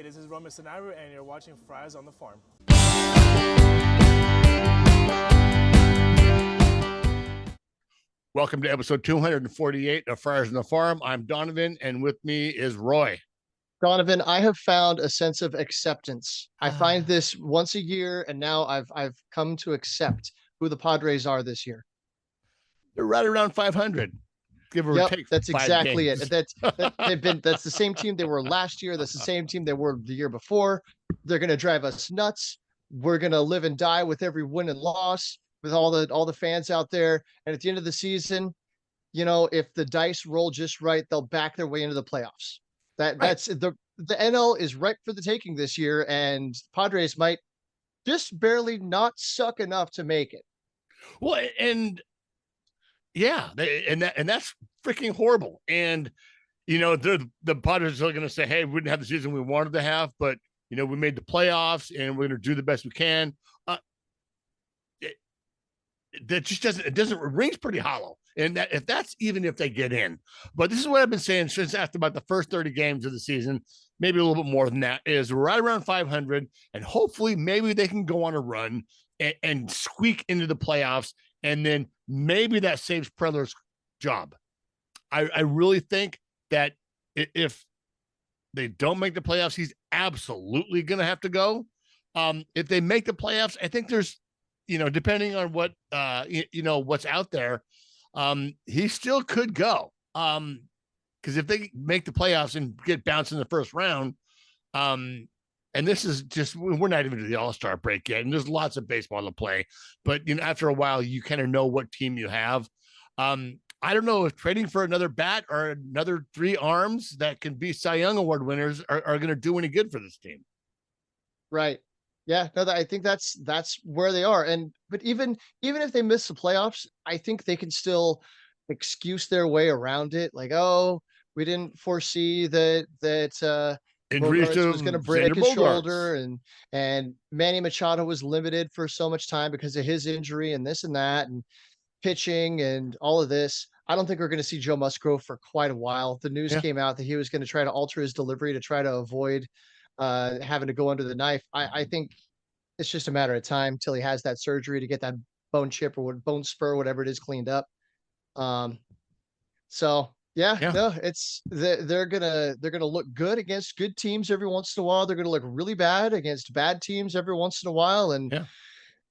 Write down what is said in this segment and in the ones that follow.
this is Romeo Sanabria, and you're watching Friars on the Farm. Welcome to episode 248 of Friars on the Farm. I'm Donavan, and with me is Roy. Donavan, I have found a sense of acceptance. I find this once a year, and now I've come to accept who the Padres are this year. They're right around 500. Give or take. That's exactly games. it. That's the same team they were last year. That's the same team they were the year before. They're gonna drive us nuts. We're gonna live and die with every win and loss, with all the fans out there. And at the end of the season, you know, if the dice roll just right, they'll back their way into the playoffs. That's the NL is ripe for the taking this year, and Padres might just barely not suck enough to make it. Well, and yeah, that's freaking horrible. And you know, the Padres are going to say, "Hey, we didn't have the season we wanted to have, but you know, we made the playoffs, and we're going to do the best we can." That just it rings pretty hollow. And that if they get in. But this is what I've been saying since after about the first 30 games of the season, maybe a little bit more than that, is right around 500, and hopefully maybe they can go on a run and squeak into the playoffs, and then maybe that saves Preller's job. I really think that if they don't make the playoffs, he's absolutely going to have to go. If they make the playoffs, I think there's, you know, depending on what, what's out there, he still could go. Because if they make the playoffs and get bounced in the first round, and this is just, we're not even to the All-Star break yet, and there's lots of baseball to play, but you know, after a while, you kind of know what team you have. I don't know if trading for another bat or another 3 arms that can be Cy Young Award winners are going to do any good for this team. Right. Yeah, no, I think that's where they are. But even if they miss the playoffs, I think they can still excuse their way around it. Like, oh, we didn't foresee that Bogaerts was going to break his shoulder, and Manny Machado was limited for so much time because of his injury and this and that, and pitching and all of this. I don't think we're going to see Joe Musgrove for quite a while. The news came out that he was going to try to alter his delivery to try to avoid having to go under the knife. I think it's just a matter of time till he has that surgery to get that bone chip or bone spur, whatever it is, cleaned up. So no, it's they're gonna look good against good teams every once in a while. They're gonna look really bad against bad teams every once in a while, and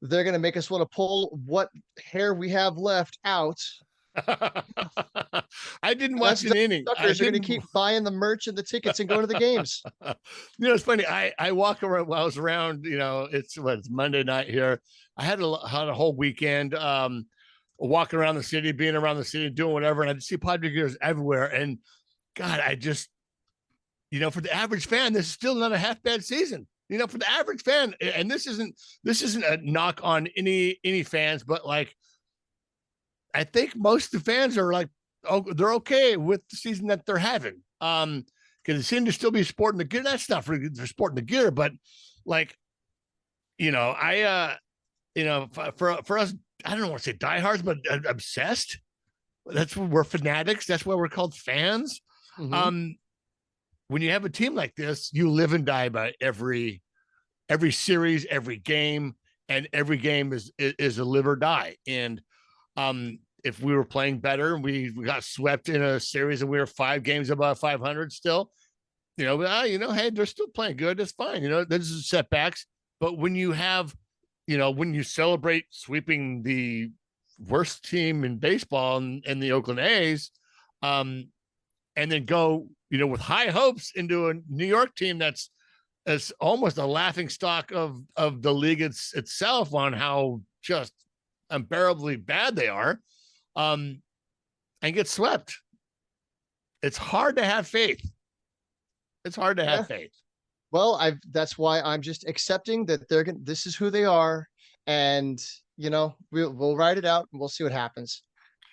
they're gonna make us want to pull what hair we have left out. I didn't watch an inning. They're going to keep buying the merch and the tickets and going to the games. You know, it's funny. I walk around while I was around, you know, it's Monday night here. I had a whole weekend walking around the city, being around the city, doing whatever. And I see Padre gears everywhere. And God, I just, you know, for the average fan, this is still not a half bad season. You know, for the average fan, and this isn't a knock on any fans, but like, I think most of the fans are like, oh, they're okay with the season that they're having. Because it seemed to still be sporting the gear. That's not for sporting the gear, but like, you know, for us, I don't want to say diehards, but obsessed. That's what we're fanatics. That's why we're called fans. Mm-hmm. When you have a team like this, you live and die by every series, every game, and every game is a live or die. And if we were playing better, we got swept in a series and we were 5 games above 500 still, you know, hey, they're still playing good. It's fine. You know, this is setbacks. But when you have, you know, when you celebrate sweeping the worst team in baseball and the Oakland A's, and then go, you know, with high hopes into a New York team that's almost a laughing stock of the league itself on how just unbearably bad they are, and get swept. It's hard to have faith. It's hard to have faith. Well, that's why I'm just accepting that this is who they are, and you know, we'll ride it out and we'll see what happens.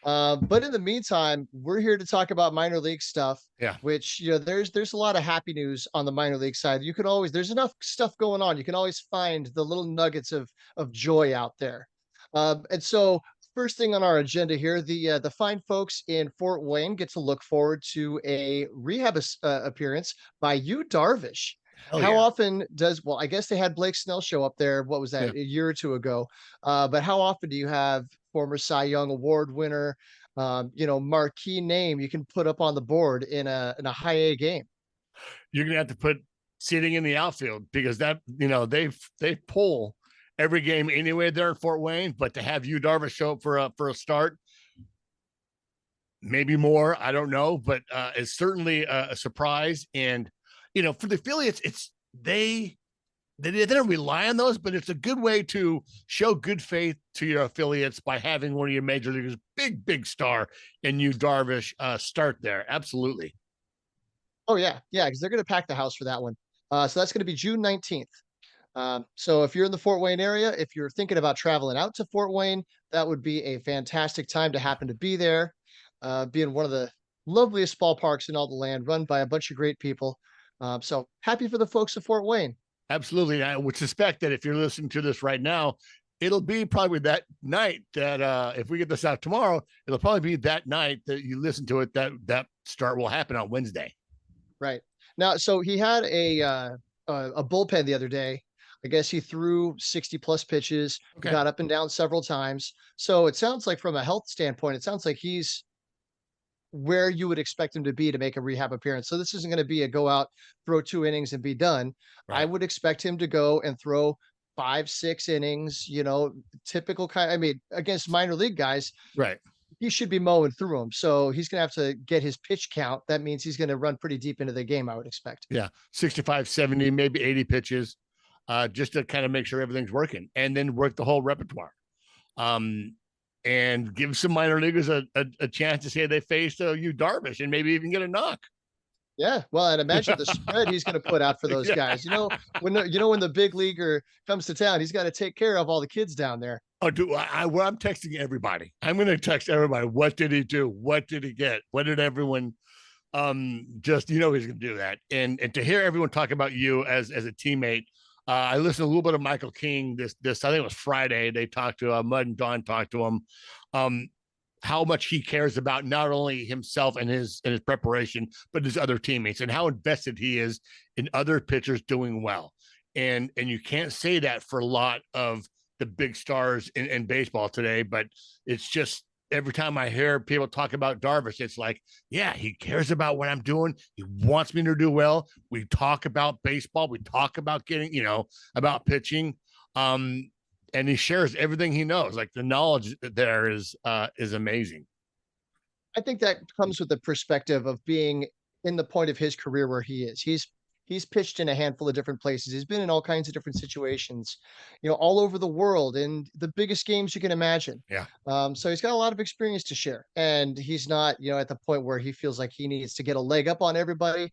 But in the meantime, we're here to talk about minor league stuff. Yeah. Which, you know, there's a lot of happy news on the minor league side. There's enough stuff going on. You can always find the little nuggets of joy out there. And so first thing on our agenda here, the fine folks in Fort Wayne get to look forward to a rehab appearance by Darvish. Hell How yeah. often well, I guess they had Blake Snell show up there. What was that, Yeah. a year or two ago? But how often do you have former Cy Young Award winner, marquee name you can put up on the board in a high A game? You're gonna have to put seating in the outfield because that they pull every game anyway there in Fort Wayne. But to have you Darvish show up for a start, maybe more, I don't know, but it's certainly a surprise. And for the affiliates, they don't rely on those, but it's a good way to show good faith to your affiliates by having one of your major leaguers, big star, and you Darvish start there. Absolutely. Oh yeah, yeah, because they're going to pack the house for that one. So that's going to be June 19th. So if you're in the Fort Wayne area, if you're thinking about traveling out to Fort Wayne, that would be a fantastic time to happen to be there. Being one of the loveliest ballparks in all the land, run by a bunch of great people. So happy for the folks of Fort Wayne. Absolutely. I would suspect that if you're listening to this right now, it'll be probably that night that if we get this out tomorrow, it'll probably be that night that you listen to it, that start will happen on Wednesday. Right. Now, so he had a bullpen the other day. I guess he threw 60 plus pitches, Okay. got up and down several times. So it sounds like from a health standpoint, it sounds like he's where you would expect him to be to make a rehab appearance. So this isn't going to be a go out, throw 2 innings and be done. Right. I would expect him to go and throw 5, 6 innings, typical kind. I mean, against minor league guys, Right. he should be mowing through them. So he's going to have to get his pitch count. That means he's going to run pretty deep into the game, I would expect. Yeah. 65, 70, maybe 80 pitches, just to kind of make sure everything's working, and then work the whole repertoire. And give some minor leaguers a chance to say they faced you Darvish and maybe even get a knock. Yeah, well, and imagine the spread he's going to put out for those guys. When the big leaguer comes to town, he's got to take care of all the kids down there. Oh, dude, I'm texting everybody. I'm going to text everybody. What did he do? What did he get? What did everyone? Just he's going to do that. And to hear everyone talk about you as a teammate. I listened to a little bit of Michael King this I think it was Friday. They talked to Mud and Don talked to him. How much he cares about not only himself and his preparation, but his other teammates, and how invested he is in other pitchers doing well. And you can't say that for a lot of the big stars in baseball today, but it's just every time I hear people talk about Darvish, it's like, yeah, he cares about what I'm doing. He wants me to do well. We talk about baseball. We talk about about pitching. And he shares everything he knows. Like the knowledge there is amazing. I think that comes with the perspective of being in the point of his career where he is. He's pitched in a handful of different places. He's been in all kinds of different situations, all over the world in the biggest games you can imagine. Yeah. So he's got a lot of experience to share, and he's not, at the point where he feels like he needs to get a leg up on everybody.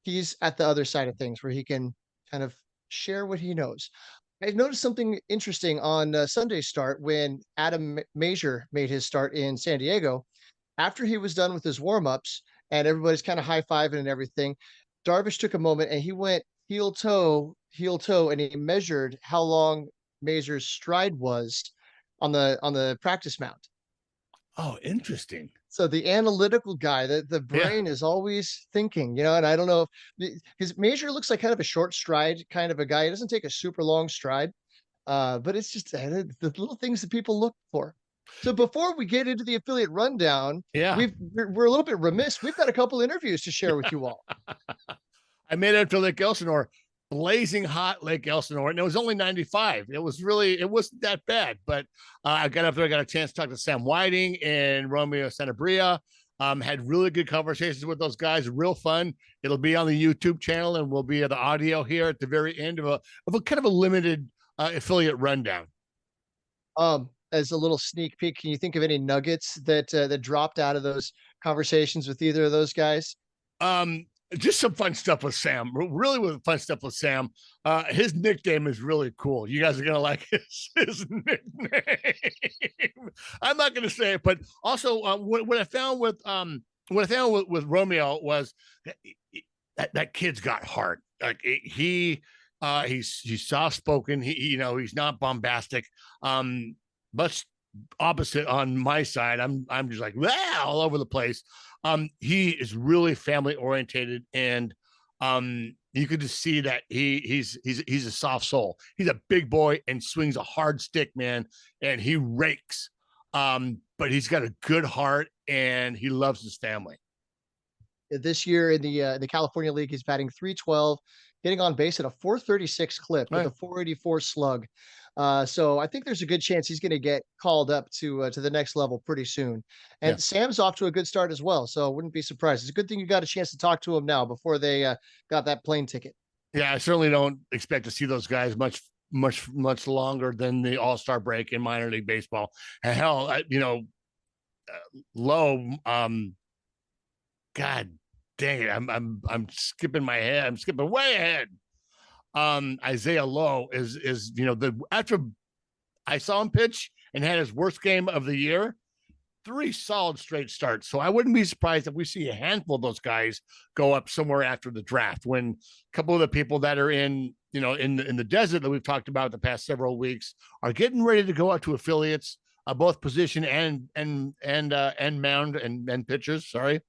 He's at the other side of things where he can kind of share what he knows. I noticed something interesting on Sunday's start when Adam Mazur made his start in San Diego. After he was done with his warm-ups and everybody's kind of high-fiving and everything, Darvish took a moment and he went heel toe, and he measured how long Mazur's stride was on the practice mound. Oh, interesting. So the analytical guy, the brain is always thinking, and I don't know if his Mazur looks like kind of a short stride kind of a guy. He doesn't take a super long stride, but it's just the little things that people look for. So before we get into the affiliate rundown, we're a little bit remiss. We've got a couple interviews to share with you all. I made it to Lake Elsinore, blazing hot Lake Elsinore, and it was only 95. It wasn't that bad, but I got up there. I got a chance to talk to Sam Whiting and Romeo Sanabria. Had really good conversations with those guys. Real fun. It'll be on the YouTube channel, and we'll be the audio here at the very end of a kind of a limited affiliate rundown. As a little sneak peek, can you think of any nuggets that dropped out of those conversations with either of those guys? Just some fun stuff with Sam. Really with fun stuff with Sam. His nickname is really cool. You guys are gonna like his nickname. I'm not gonna say it, but also what I found with Romeo was that kid's got heart. Like he's soft spoken. He's not bombastic. Much opposite on my side. I'm just like all over the place. He is really family orientated, and you could just see that he's a soft soul. He's a big boy and swings a hard stick, man, and he rakes. But he's got a good heart and he loves his family. This year in the California League, he's batting .312, getting on base at a .436 clip with a .484 slug. So I think there's a good chance he's going to get called up to the next level pretty soon. And Sam's off to a good start as well, so I wouldn't be surprised. It's a good thing you got a chance to talk to him now before they got that plane ticket. Yeah, I certainly don't expect to see those guys much longer than the All-Star break in minor league baseball. And hell, Lowe, God dang it, I'm skipping my head. I'm skipping way ahead. Isaiah Lowe is after I saw him pitch and had his worst game of the year, 3 solid straight starts. So I wouldn't be surprised if we see a handful of those guys go up somewhere after the draft, when a couple of the people that are in the desert that we've talked about the past several weeks are getting ready to go out to affiliates, both position and mound and pitchers. Sorry.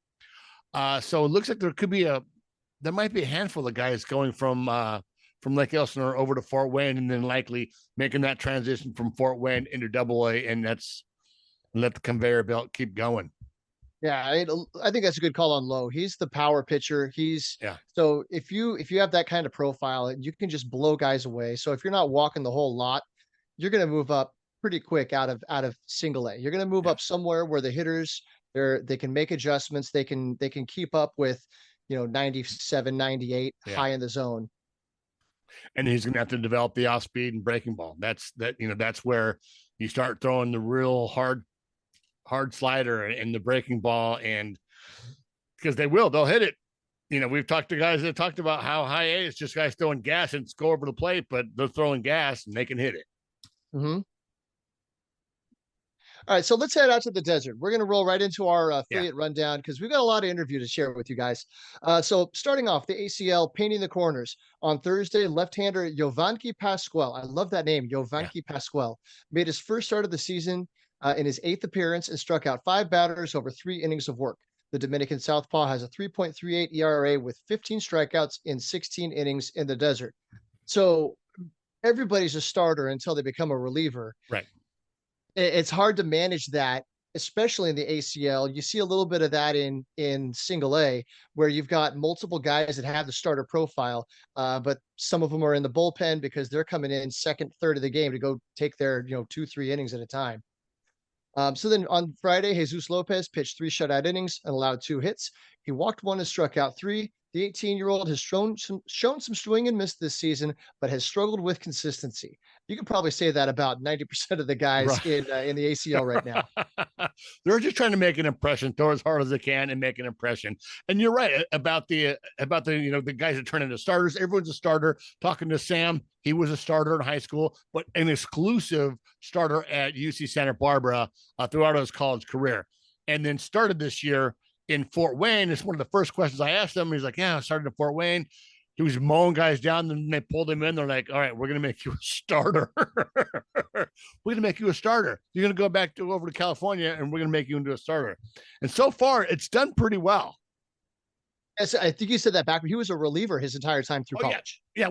So it looks like there might be a handful of guys going from Lake Elsinore over to Fort Wayne, and then likely making that transition from Fort Wayne into AA, and let the conveyor belt keep going. Yeah, I think that's a good call on Lowe. He's the power pitcher. So if you have that kind of profile, you can just blow guys away. So if you're not walking the whole lot, you're going to move up pretty quick out of single A. You're going to move up somewhere where the hitters they can make adjustments. They can keep up with 97, 98 high in the zone. And he's going to have to develop the off speed and breaking ball. That's where you start throwing the real hard slider and the breaking ball, and because they'll hit it. We've talked to guys that talked about how high A is just guys throwing gas and go over the plate, but they're throwing gas and they can hit it. Mm-hmm. All right, so let's head out to the desert. We're going to roll right into our affiliate rundown because we've got a lot of interview to share with you guys. So starting off, the ACL painting the corners. On Thursday, left-hander Yovannki Pascual, I love that name, Yovannki Pascual, made his first start of the season in his 8th appearance and struck out 5 batters over 3 innings of work. The Dominican Southpaw has a 3.38 ERA with 15 strikeouts in 16 innings in the desert. So everybody's a starter until they become a reliever. Right. It's hard to manage that, especially in the ACL. You see a little bit of that in single A, where you've got multiple guys that have the starter profile, but some of them are in the bullpen because they're coming in second, third of the game to go take their 2-3 innings at a time. So then on Friday, Jesus Lopez pitched 3 shutout innings and allowed 2 hits. He walked 1 and struck out 3. The 18-year-old has shown some swing and miss this season, but has struggled with consistency. You can probably say that about 90% of the guys in the ACL right now. They're just trying to make an impression, throw as hard as they can, and make an impression. And you're right about the the guys that turn into starters. Everyone's a starter. Talking to Sam, he was a starter in high school, but an exclusive starter at UC Santa Barbara throughout his college career, and then started this year in Fort Wayne. It's one of the first questions I asked him. He's like, yeah, I started in Fort Wayne. He was mowing guys down, and they pulled him in. They're like, all right, we're going to make you a starter. We're going to make you a starter. You're going to go over to California, and we're going to make you into a starter. And so far, it's done pretty well. Yes, I think you said that back. He was a reliever his entire time through college. Yeah.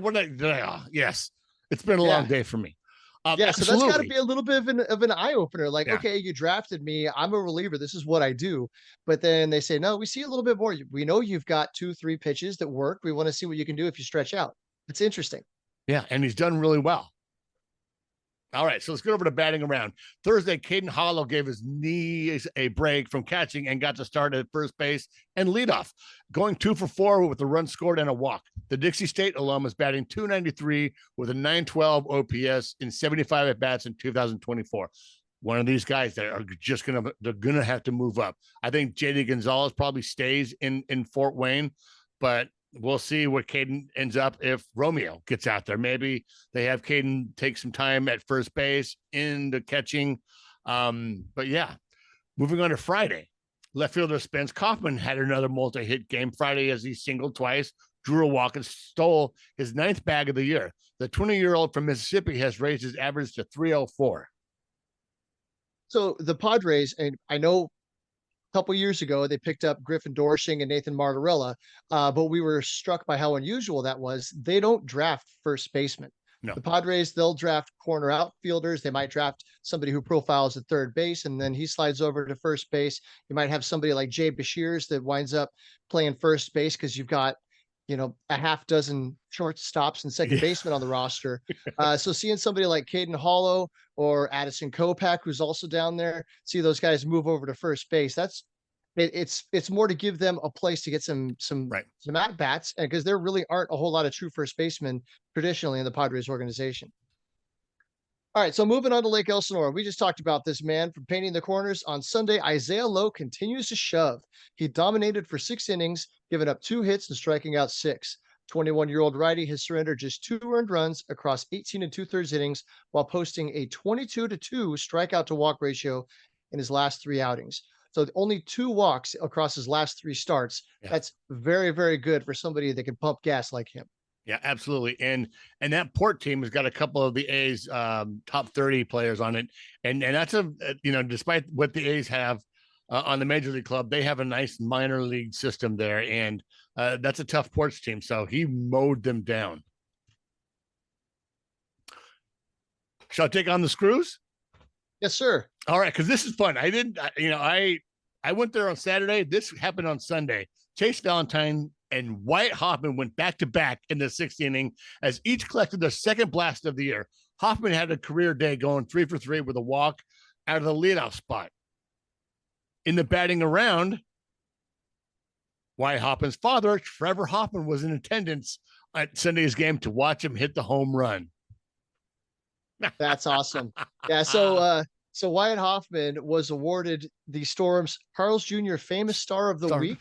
Yes. It's been a long day for me. So that's got to be a little bit of an eye opener. Like, okay, you drafted me. I'm a reliever. This is what I do. But then they say, no, we see a little bit more. We know you've got 2-3 pitches that work. We want to see what you can do if you stretch out. It's interesting. Yeah, and he's done really well. All right, so let's get over to batting around. Thursday, Caden Hollow gave his knees a break from catching and got to start at first base and leadoff, going 2 for 4 with a run scored and a walk. The Dixie State alum is batting .293 with a .912 OPS in 75 at-bats in 2024. One of these guys that are just they're gonna have to move up. I think JD Gonzalez probably stays in Fort Wayne, but we'll see what Caden ends up if Romeo gets out there. Maybe they have Caden take some time at first base into catching. But yeah, moving on to Friday, left fielder Spence Kaufman had another multi-hit game Friday as he singled twice, drew a walk, and stole his 9th bag of the year. The 20-year-old from Mississippi has raised his average to .304. So the Padres, and I know couple years ago, they picked up Griffin Dorsing and Nathan Martorella, but we were struck by how unusual that was. They don't draft first baseman. No. The Padres, they'll draft corner outfielders. They might draft somebody who profiles at third base, and then he slides over to first base. You might have somebody like Jay Bashirs that winds up playing first base because you've got, a half dozen shortstops and second baseman on the roster. So seeing somebody like Caden Hollow or Addison Kopach, who's also down there, see those guys move over to first base. It's more to give them a place to get some at bats, and because there really aren't a whole lot of true first basemen traditionally in the Padres organization. All right, so moving on to Lake Elsinore. We just talked about this man from painting the corners. On Sunday, Isaiah Lowe continues to shove. He dominated for 6 innings, giving up 2 hits and striking out 6. 21-year-old righty has surrendered just 2 earned runs across 18 2/3 innings while posting a 22-2 strikeout to walk ratio in his last 3 outings. So only 2 walks across his last 3 starts. Yeah. That's very, very good for somebody that can pump gas like him. Yeah, absolutely. And that Port team has got a couple of the A's top 30 players on it. And that's despite what the A's have on the Major League club, they have a nice minor league system there. And that's a tough Ports team. So he mowed them down. Shall I take on the Screws? Yes, sir. All right, because this is fun. I went there on Saturday. This happened on Sunday. Chase Valentine and Wyatt Hoffman went back-to-back in the 6th inning as each collected their second blast of the year. Hoffman had a career day going 3 for 3 with a walk out of the leadoff spot. In the batting around, Wyatt Hoffman's father, Trevor Hoffman, was in attendance at Sunday's game to watch him hit the home run. That's awesome. Yeah, so Wyatt Hoffman was awarded the Storm's Carl's Jr. Famous Star of the Week.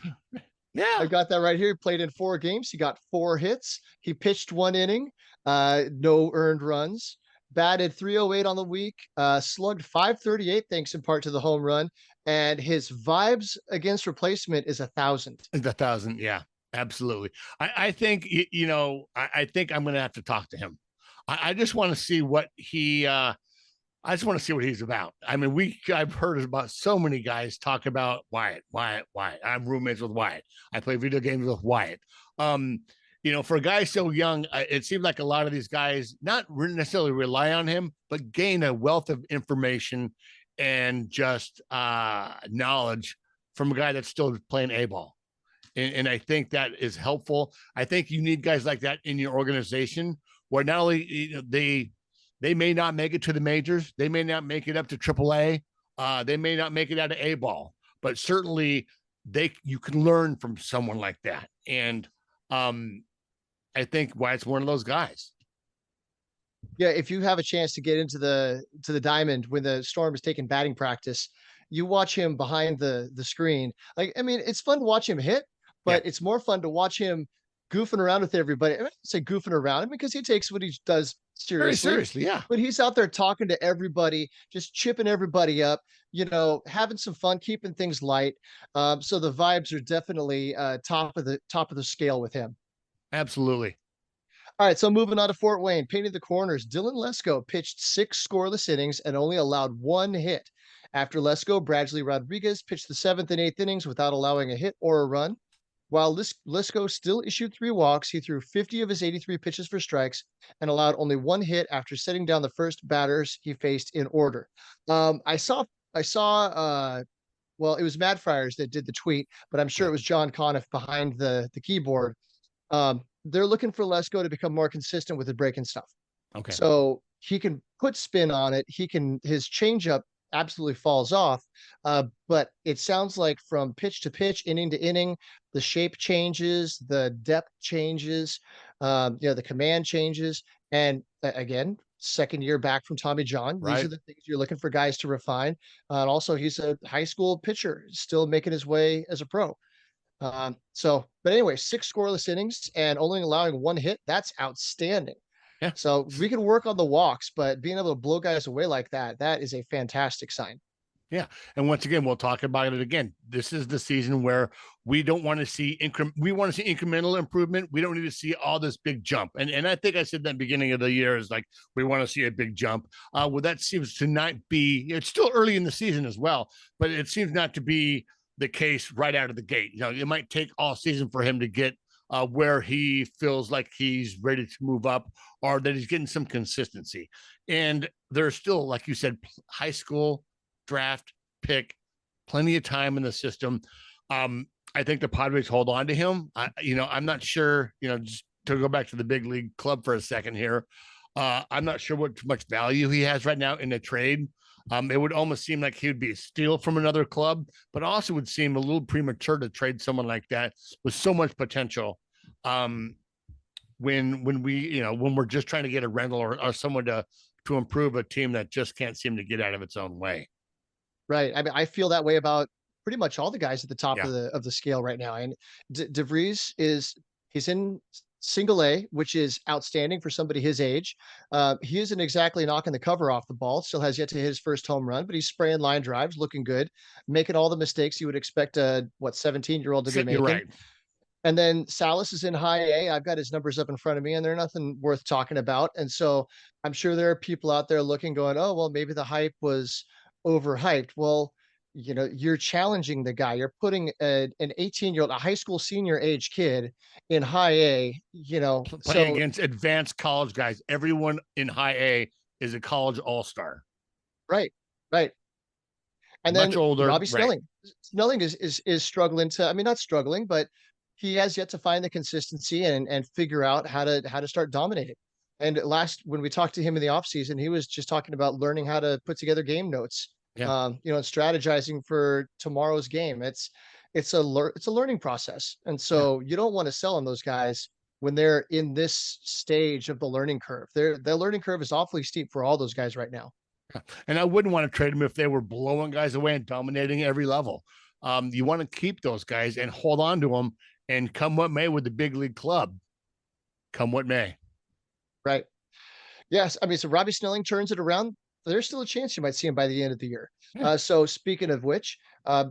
Yeah, I got that right here. He played in 4 games. He got 4 hits. He pitched 1 inning, no earned runs, batted .308 on the week, slugged .538, thanks in part to the home run. And his vibes against replacement is 1,000. 1,000. Yeah, absolutely. I think, I think I'm going to have to talk to him. I just want to see what he, I just want to see what he's about. I mean, I've heard about so many guys talk about Wyatt. I'm roommates with Wyatt. I play video games with Wyatt. For a guy so young, it seems like a lot of these guys not necessarily rely on him, but gain a wealth of information and just knowledge from a guy that's still playing A-ball. And I think that is helpful. I think you need guys like that in your organization where not only they may not make it to the majors. They may not make it up to AAA. They may not make it out of A-ball, but certainly you can learn from someone like that. And I think Wyatt's one of those guys. Yeah, if you have a chance to get into the diamond when the Storm is taking batting practice, you watch him behind the screen. It's fun to watch him hit, but it's more fun to watch him goofing around with everybody. I don't say goofing around because he takes what he does seriously. Very seriously, yeah. But he's out there talking to everybody, just chipping everybody up, having some fun, keeping things light. So the vibes are definitely top of the scale with him. Absolutely. All right, so moving on to Fort Wayne, painting the corners. Dylan Lesko pitched 6 scoreless innings and only allowed 1 hit. After Lesko, Bradley Rodriguez pitched the 7th and 8th innings without allowing a hit or a run. While Lesko still issued 3 walks, he threw 50 of his 83 pitches for strikes and allowed only 1 hit after setting down the first batters he faced in order. I saw. Well, it was Mad Friars that did the tweet, but I'm sure it was John Conniff behind the keyboard. They're looking for Lesko to become more consistent with the breaking stuff. Okay. So he can put spin on it. His changeup absolutely falls off. But it sounds like from pitch to pitch, inning to inning, the shape changes, the depth changes, the command changes. And again, second year back from Tommy John. These are the things you're looking for guys to refine. And also he's a high school pitcher, still making his way as a pro. But anyway, 6 scoreless innings and only allowing 1 hit. That's outstanding. Yeah. So we can work on the walks, but being able to blow guys away like that is a fantastic sign. Yeah. And once again, we'll talk about it again. This is the season where we don't want to see we want to see incremental improvement. We don't need to see all this big jump. And I think I said that at the beginning of the year is like, we want to see a big jump. Well, that seems to not be, it's still early in the season as well, but it seems not to be the case right out of the gate. It might take all season for him to get where he feels like he's ready to move up, or that he's getting some consistency. And there's still, like you said, high school draft pick, plenty of time in the system. I think the Padres hold on to him. I'm not sure, just to go back to the big league club for a second here. I'm not sure what much value he has right now in the trade. It would almost seem like he would be a steal from another club, but also would seem a little premature to trade someone like that with so much potential. When we're just trying to get a rental or someone to improve a team that just can't seem to get out of its own way. Right. I mean, I feel that way about pretty much all the guys at the top Yeah. of the scale right now. And DeVries he's in single A, which is outstanding for somebody his age. He isn't exactly knocking the cover off the ball, still has yet to hit his first home run, but he's spraying line drives, looking good, making all the mistakes you would expect a 17-year-old to be making. Right. And then Salas is in high A. I've got his numbers up in front of me, and they're nothing worth talking about. And so I'm sure there are people out there looking, going, oh, well, maybe the hype was overhyped. Well, you're challenging the guy. You're putting an 18-year-old, a high school senior age kid in high A, playing against advanced college guys. Everyone in high A is a college all-star. Right. And much then older. Robbie Snelling. Right. Snelling is struggling not struggling, but he has yet to find the consistency and figure out how to start dominating. And when we talked to him in the offseason, he was just talking about learning how to put together game notes. Yeah. And strategizing for tomorrow's game. It's a learning process. And so you don't want to sell on those guys when they're in this stage of the learning curve. Their learning curve is awfully steep for all those guys right now. And I wouldn't want to trade them if they were blowing guys away and dominating every level. You want to keep those guys and hold on to them, and come what may with the big league club, come what may. Right. Yes. I mean, so Robbie Snelling turns it around. There's still a chance you might see him by the end of the year. So speaking of which,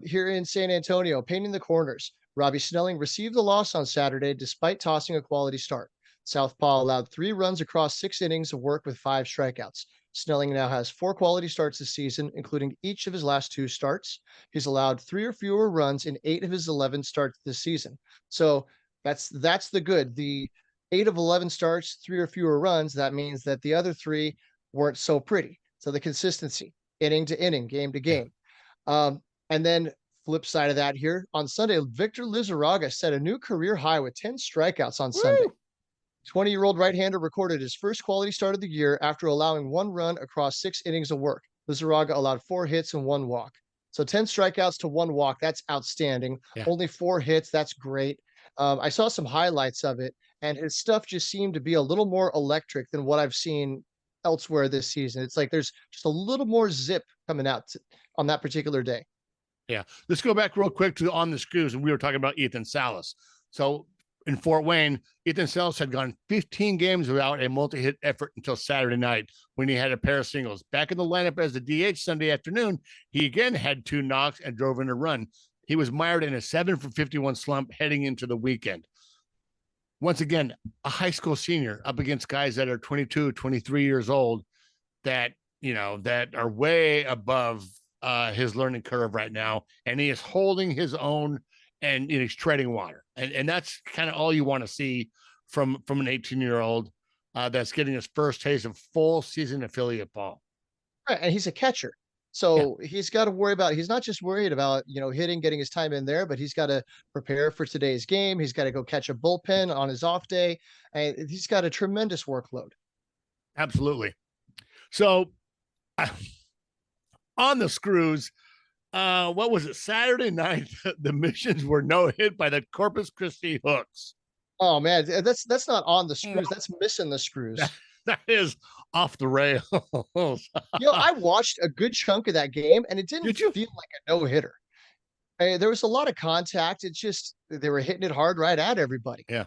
here in San Antonio, painting the corners, Robbie Snelling received the loss on Saturday despite tossing a quality start. Southpaw allowed 3 runs across 6 innings of work with 5 strikeouts. Snelling now has 4 quality starts this season, including each of his last 2 starts. He's allowed 3 or fewer runs in 8 of his 11 starts this season. So that's the good. The 8 of 11 starts, 3 or fewer runs. That means that the other 3 weren't so pretty. So the consistency, inning to inning, game to game. And then flip side of that here, on Sunday, Victor Lizarraga set a new career high with 10 strikeouts on Sunday. 20-year-old right-hander recorded his first quality start of the year after allowing 1 run across 6 innings of work. Lizarraga allowed 4 hits and 1 walk. So 10 strikeouts to 1 walk, that's outstanding. Yeah. Only 4 hits, that's great. I saw some highlights of it, and his stuff just seemed to be a little more electric than what I've seen elsewhere this season. It's like there's just a little more zip coming out on that particular day. Yeah. Let's go back real quick to on the screws. And we were talking about Ethan Salas. So in Fort Wayne, Ethan Salas had gone 15 games without a multi-hit effort until Saturday night when he had a pair of singles. Back in the lineup as the DH Sunday afternoon, he again had 2 knocks and drove in a run. He was mired in a 7 for 51 slump heading into the weekend. Once again, a high school senior up against guys that are 22, 23 years old that are way above his learning curve right now. And he is holding his own and he's treading water. And that's kind of all you want to see from an 18-year-old that's getting his first taste of full season affiliate ball. Right. And he's a catcher. So he's got to worry about, he's not just worried about, hitting, getting his time in there, but he's got to prepare for today's game. He's got to go catch a bullpen on his off day. And he's got a tremendous workload. Absolutely. So on the screws, what was it? Saturday night, the Missions were no hit by the Corpus Christi Hooks. Oh man, that's not on the screws. That's missing the screws. That is off the rails. I watched a good chunk of that game, and it didn't feel like a no-hitter. There was a lot of contact. It's just they were hitting it hard right at everybody. Yeah.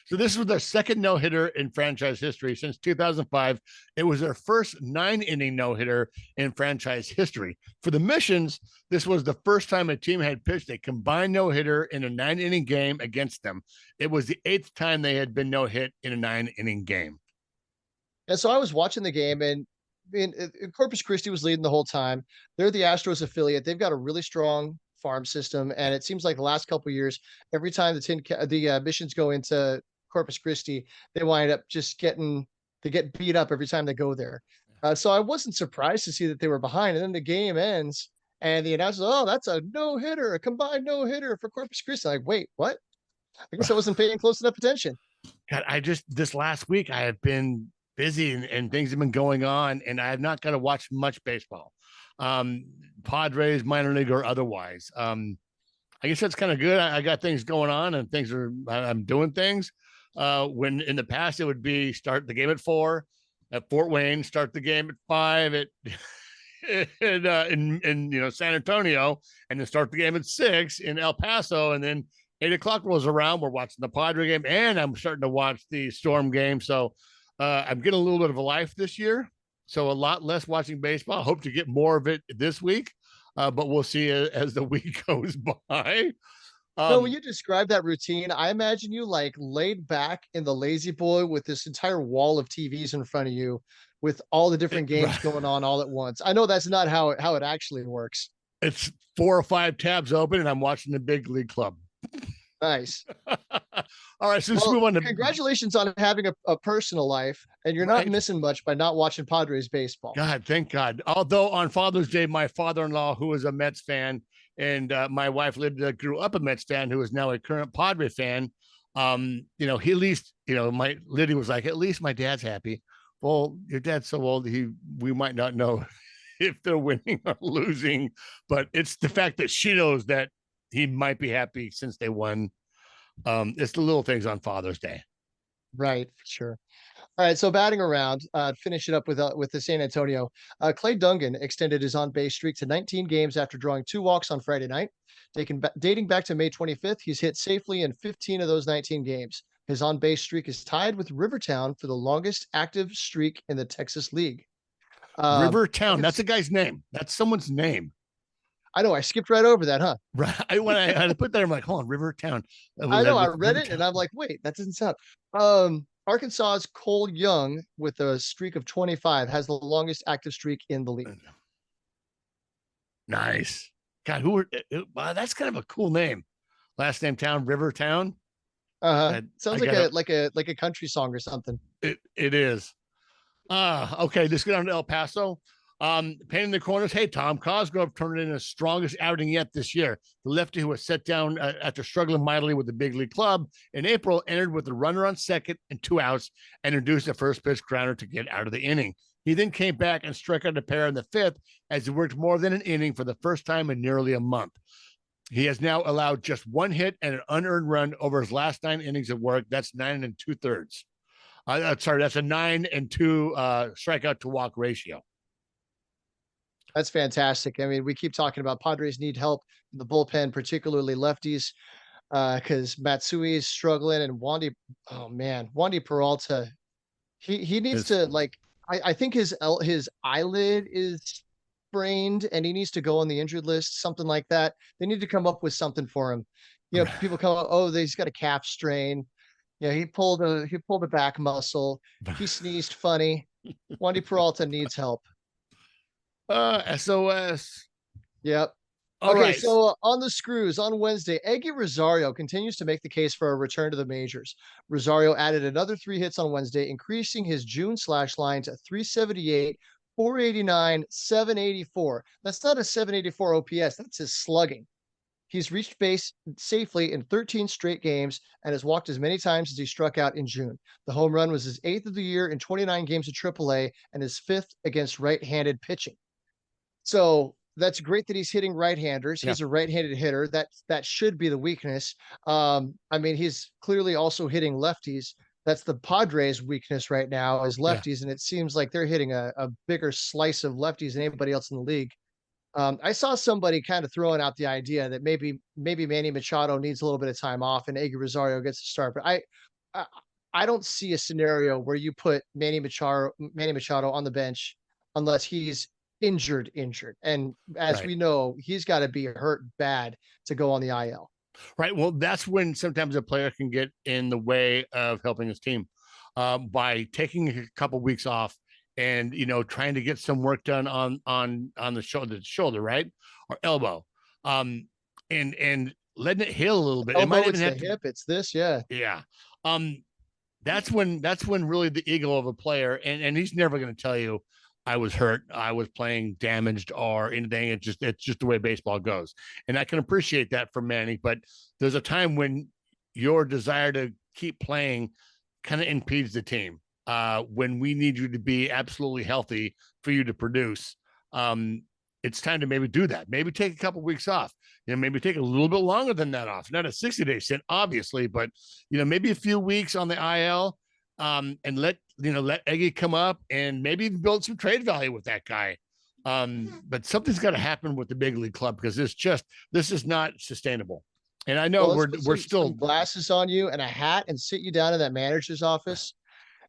So this was their second no-hitter in franchise history since 2005. It was their first 9-inning no-hitter in franchise history. For the Missions, this was the first time a team had pitched a combined no-hitter in a 9-inning game against them. It was the 8th time they had been no-hit in a 9-inning game. And so I was watching the game, and Corpus Christi was leading the whole time. They're the Astros affiliate. They've got a really strong farm system. And it seems like the last couple of years, every time the missions go into Corpus Christi, they wind up they get beat up every time they go there. So I wasn't surprised to see that they were behind. And then the game ends and the announcer, oh, that's a no-hitter, a combined no-hitter for Corpus Christi. I'm like, wait, what? I guess I wasn't paying close enough attention. God, this last week I have been busy and things have been going on, and I have not got to watch much baseball. Padres, minor league or otherwise. I guess that's kind of good. I got things going on and I'm doing things. When in the past it would be start the game at 4 at Fort Wayne, start the game at 5 at in San Antonio, and then start the game at 6 in El Paso, and then 8:00 rolls around. We're watching the Padre game, and I'm starting to watch the Storm game. So I'm getting a little bit of a life this year. So a lot less watching baseball. Hope to get more of it this week, but we'll see as the week goes by. So when you describe that routine, I imagine you like laid back in the lazy boy with this entire wall of TVs in front of you with all the different games going on all at once. I know that's not how it actually works. It's 4 or 5 tabs open and I'm watching the big league club. Nice. All right. So let's move on to congratulations on having a personal life, and you're not missing much by not watching Padres baseball. God, thank God. Although on Father's Day, my father-in-law, who was a Mets fan, and my wife grew up a Mets fan, who is now a current Padre fan. He at least, my Liddy was like, at least my dad's happy. Well, your dad's so old, we might not know if they're winning or losing, but it's the fact that she knows that he might be happy since they won. It's the little things on Father's Day. Right, sure. All right, so batting around, finish it up with the San Antonio. Clay Dungan extended his on-base streak to 19 games after drawing 2 walks on Friday night. Dating back to May 25th, he's hit safely in 15 of those 19 games. His on-base streak is tied with Rivertown for the longest active streak in the Texas League. Rivertown, that's a guy's name. That's someone's name. I know. I skipped right over that, huh? Right. When I had to put that, I'm like, hold on, Rivertown. I know. I read it and I'm like, wait, that doesn't sound. Arkansas's Cole Young, with a streak of 25, has the longest active streak in the league. Nice. God, wow, that's kind of a cool name. Last name town, Rivertown. Sounds like a country song or something. It is. Okay, let's get on to El Paso. Painting the corners. Hey, Tom, Cosgrove turned in his strongest outing yet this year. The lefty, who was set down after struggling mightily with the big league club in April, entered with a runner on second and 2 outs and induced a first pitch grounder to get out of the inning. He then came back and struck out a pair in the 5th as he worked more than an inning for the first time in nearly a month. He has now allowed just 1 hit and an unearned run over his last 9 innings of work. That's 9 2/3. That's a 9 and 2 strikeout to walk ratio. That's fantastic. I mean, we keep talking about Padres need help in the bullpen, particularly lefties, because Matsui is struggling, and Wandy Peralta, he needs to, like, I think his eyelid is sprained and he needs to go on the injured list, something like that. They need to come up with something for him. People come up, oh, he's got a calf strain. Yeah, he pulled a back muscle. He sneezed funny. Wandy Peralta needs help. SOS. Yep. All okay, right. So on the screws on Wednesday, Eggy Rosario continues to make the case for a return to the majors. Rosario added another 3 hits on Wednesday, increasing his June slash line to 378, 489, 784. That's not a 784 OPS. That's his slugging. He's reached base safely in 13 straight games and has walked as many times as he struck out in June. The home run was his 8th of the year in 29 games at AAA and his 5th against right-handed pitching. So that's great that he's hitting right-handers. He's a right-handed hitter. That should be the weakness. I mean, he's clearly also hitting lefties. That's the Padres' weakness right now is lefties, and it seems like they're hitting a bigger slice of lefties than anybody else in the league. I saw somebody kind of throwing out the idea that maybe Manny Machado needs a little bit of time off and Eggy Rosario gets to start, but I don't see a scenario where you put Manny Machado on the bench unless he's injured. And as we know, he's got to be hurt bad to go on the IL. Right. Well, that's when sometimes a player can get in the way of helping his team by taking a couple of weeks off and, trying to get some work done on the shoulder, right? Or elbow. and letting it heal a little bit. Oh, It might it's even have the to, hip. It's this. Yeah. yeah. That's when really the ego of a player, and he's never going to tell you I was hurt, I was playing damaged or anything. It's just the way baseball goes. And I can appreciate that from Manny, but there's a time when your desire to keep playing kind of impedes the team. When we need you to be absolutely healthy for you to produce. It's time to maybe do that. Maybe take a couple of weeks off. Maybe take a little bit longer than that off. Not a 60-day stint, obviously, but maybe a few weeks on the IL, and let Eggy come up and maybe even build some trade value with that guy. But something's got to happen with the big league club, because this is not sustainable. And I know we're still some glasses on you and a hat and sit you down in that manager's office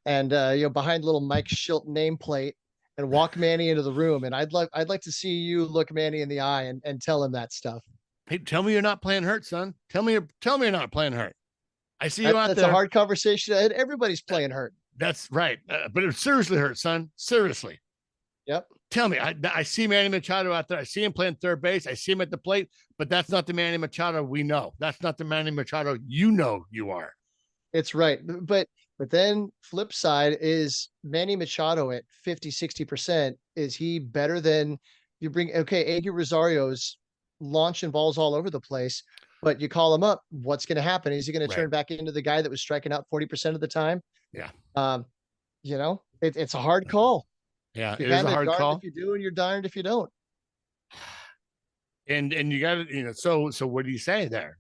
and behind little Mike Schilt nameplate and walk Manny into the room. And I'd like to see you look Manny in the eye and tell him that stuff. Hey, tell me you're not playing hurt, son. Tell me you're not playing hurt. I see you out there. That's a hard conversation. Everybody's playing hurt. That's right. But it seriously hurt, son. Seriously. Yep. Tell me, I see Manny Machado out there. I see him playing third base. I see him at the plate, but that's not the Manny Machado we know. That's not the Manny Machado you are. It's right. But then flip side is Manny Machado at 50-60%. Is he better than you bring? Okay, Eggy Rosario's launching balls all over the place, but you call him up. What's going to happen? Is he going to turn back into the guy that was striking out 40% of the time? Yeah. It's a hard call. Yeah, it is a hard call. If you do, and you're darned if you don't. And you got to, so what do you say there?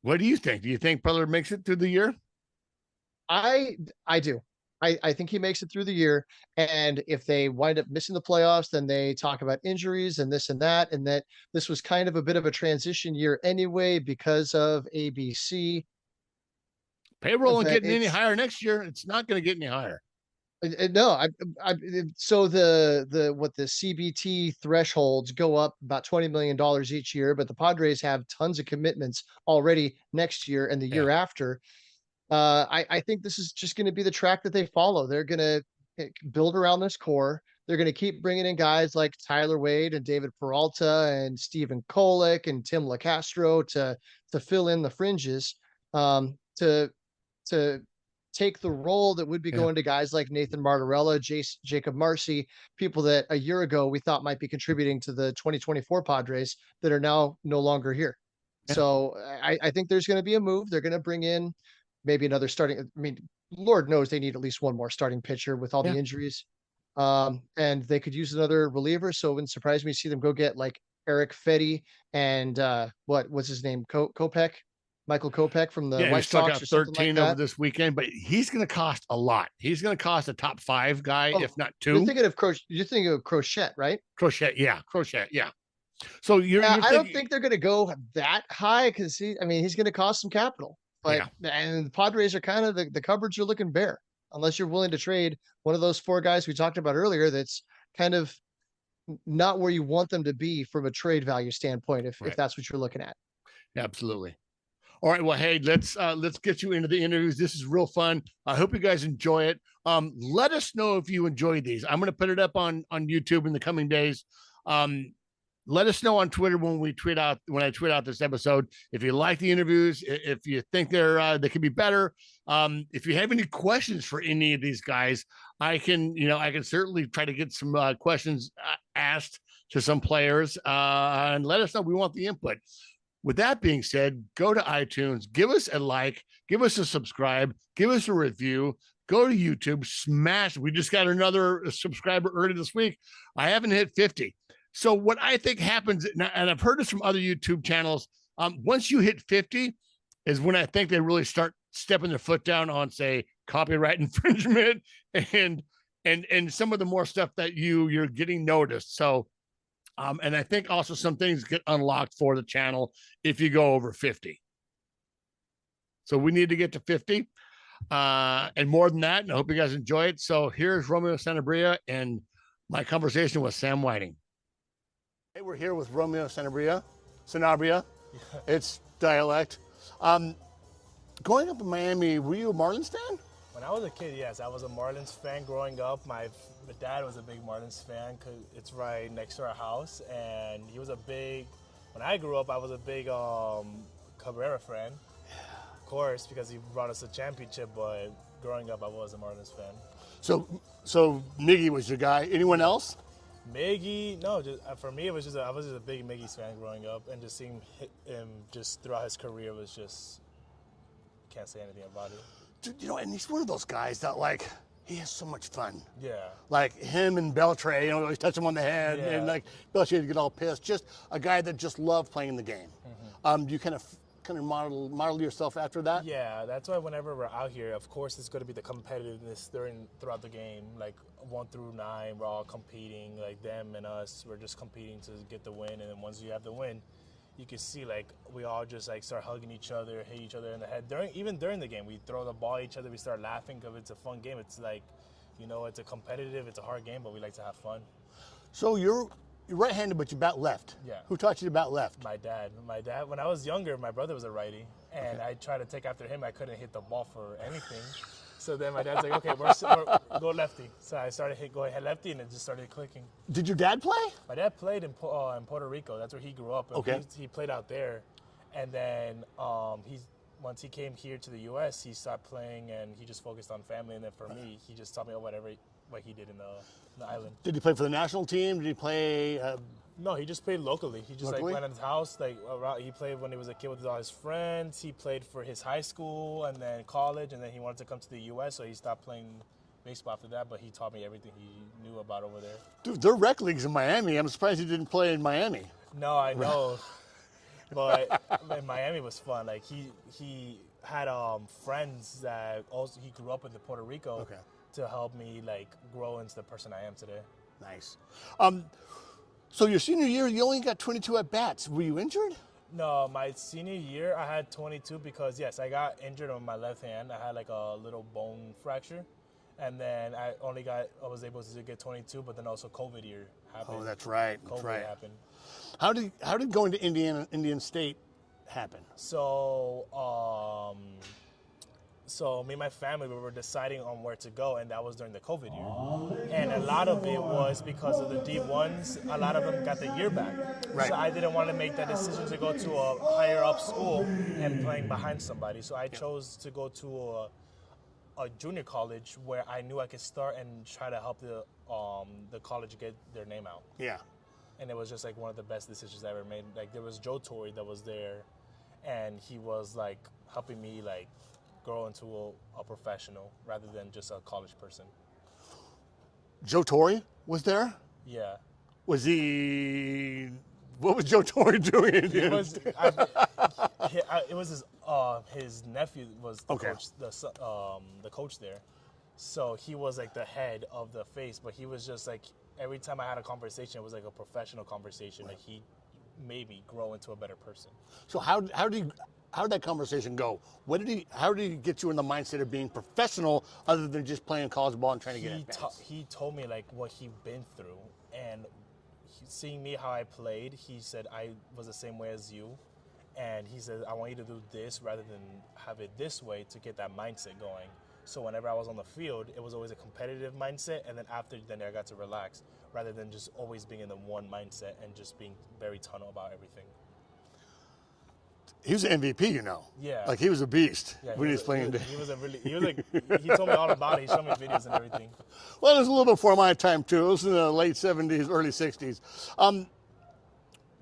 What do you think? Do you think Preller makes it through the year? I do. I think he makes it through the year. And if they wind up missing the playoffs, then they talk about injuries and this and that this was kind of a bit of a transition year anyway because of ABC. Payroll ain't getting any higher next year. It's not going to get any higher. No, so the CBT thresholds go up about $20 million each year, but the Padres have tons of commitments already next year and the year after. I think this is just going to be the track that they follow. They're going to build around this core. They're going to keep bringing in guys like Tyler Wade and David Peralta and Stephen Kolek and Tim LaCastro to fill in the fringes, to take the role that would be going to guys like Nathan Martorella, Jacob Marcy, people that a year ago we thought might be contributing to the 2024 Padres that are now no longer here. Yeah. So I think there's going to be a move. They're going to bring in maybe another starting. I mean, Lord knows they need at least one more starting pitcher with all the injuries. And they could use another reliever. So it wouldn't surprise me to see them go get like Eric Fetty and what's his name? Kopech. Michael Kopech from the White Sox. He struck out 13 over this weekend, but he's going to cost a lot. He's going to cost a top 5 guy, if not 2. You're thinking of Crochet, right? Crochet, yeah. So I don't think they're going to go that high because he's going to cost some capital. But and the Padres are kind of the cupboards are looking bare unless you're willing to trade one of those 4 guys we talked about earlier. That's kind of not where you want them to be from a trade value standpoint. If that's what you're looking at. Absolutely. All right. Well, hey, let's get you into the interviews. This is real fun. I hope you guys enjoy it. Let us know if you enjoy these. I'm going to put it up on YouTube in the coming days. Let us know on Twitter when I tweet out this episode. If you like the interviews, if you think they could be better. If you have any questions for any of these guys, I can certainly try to get some questions asked to some players and let us know. We want the input. With that being said, go to iTunes, give us a like, give us a subscribe, give us a review, go to YouTube, smash. We just got another subscriber early this week. I haven't hit 50. So what I think happens, and I've heard this from other YouTube channels, once you hit 50 is when I think they really start stepping their foot down on, say, copyright infringement and some of the more stuff that you're getting noticed. So and I think also some things get unlocked for the channel if you go over 50. So we need to get to 50 and more than that. And I hope you guys enjoy it. So here's Romeo Sanabria and my conversation with Sam Whiting. Hey, we're here with Romeo Sanabria. It's dialect. Growing up in Miami, were you a Marlins fan? When I was a kid, yes, I was a Marlins fan growing up. My dad was a big Marlins fan because it's right next to our house, and he was a big when I grew up, I was a big Cabrera fan. Of course, because he brought us a championship, but growing up, I was a Marlins fan. So Miggy was your guy. Anyone else? Miggy, no, just for me, it was just I was just a big Miggy's fan growing up, and just seeing him just throughout his career was just can't say anything about it. Dude, you know, and he's one of those guys that like he has so much fun. Yeah. Like him and Beltray, you know, always touch him on the head, Yeah. and like Beltray would get all pissed. Just a guy that just loved playing the game. You kind of model yourself after that. Yeah, that's why whenever we're out here, of course, it's going to be the competitiveness throughout the game. Like 1 through 9, we're all competing. Like them and us, we're just competing to get the win. And then once you have the win, you can see like we all just like start hugging each other, hit each other in the head. Even during the game, we throw the ball at each other. We start laughing because it's a fun game. It's like, you know, it's a competitive, it's a hard game, but we like to have fun. So you're right-handed, but you bat left. Yeah. Who taught you to bat left? My dad. When I was younger, my brother was a righty, and I tried to take after him. I couldn't hit the ball for anything. So then my dad's like, okay, we're go lefty. So I started going lefty, and it just started clicking. Did your dad play? My dad played in Puerto Rico. That's where he grew up. Okay. He played out there, and then once he came here to the U.S., he stopped playing, and he just focused on family. And then for me, he just taught me what he did in the island. Did he play for the national team? Did he play? No, he just played locally. He just Locally? like went in his house. Like he played when he was a kid with all his friends. He played for his high school and then college, and then he wanted to come to the U.S., so he stopped playing baseball after that. But he taught me everything he knew about over there. Dude, they're rec leagues in Miami. I'm surprised he didn't play in Miami. No, I know, but in Miami was fun. Like he had friends that also he grew up in Puerto Rico. Okay. To help me like grow into the person I am today. Nice. So your senior year, you only got 22 at bats. Were you injured? No, my senior year I had 22 because yes, I got injured on my left hand. I had like a little bone fracture, and then I was able to get 22. But then also COVID year happened. Oh, that's right. COVID That's right. happened. How did going to Indian State happen? So me and my family, we were deciding on where to go, and that was during the COVID year. And a lot of it was because of the D1s. A lot of them got the year back. Right. So I didn't want to make that decision to go to a higher up school and playing behind somebody. So I chose to go to a junior college where I knew I could start and try to help the college get their name out. Yeah. And it was just like one of the best decisions I ever made. Like there was Joe Torre that was there, and he was like helping me like grow into a professional rather than just a college person. Joe Torre was there? Yeah. Was he? What was Joe Torre doing? It was his nephew was the Okay. coach, the coach there. So he was like the head of the face, but he was just like every time I had a conversation, it was like a professional conversation. Like he made me grow into a better person. So how did that conversation go? How did he get you in the mindset of being professional other than just playing college ball and trying to get at bats? He told me like what he'd been through, and seeing me how I played, he said I was the same way as you, and he said I want you to do this rather than have it this way to get that mindset going. So whenever I was on the field, it was always a competitive mindset, and then after then I got to relax rather than just always being in the one mindset and just being very tunnel about everything. He was an MVP, you know. Yeah. Like he was a beast when he was playing. He told me all about it. He showed me videos and everything. Well, it was a little before my time too. It was in the late 70s, early 60s.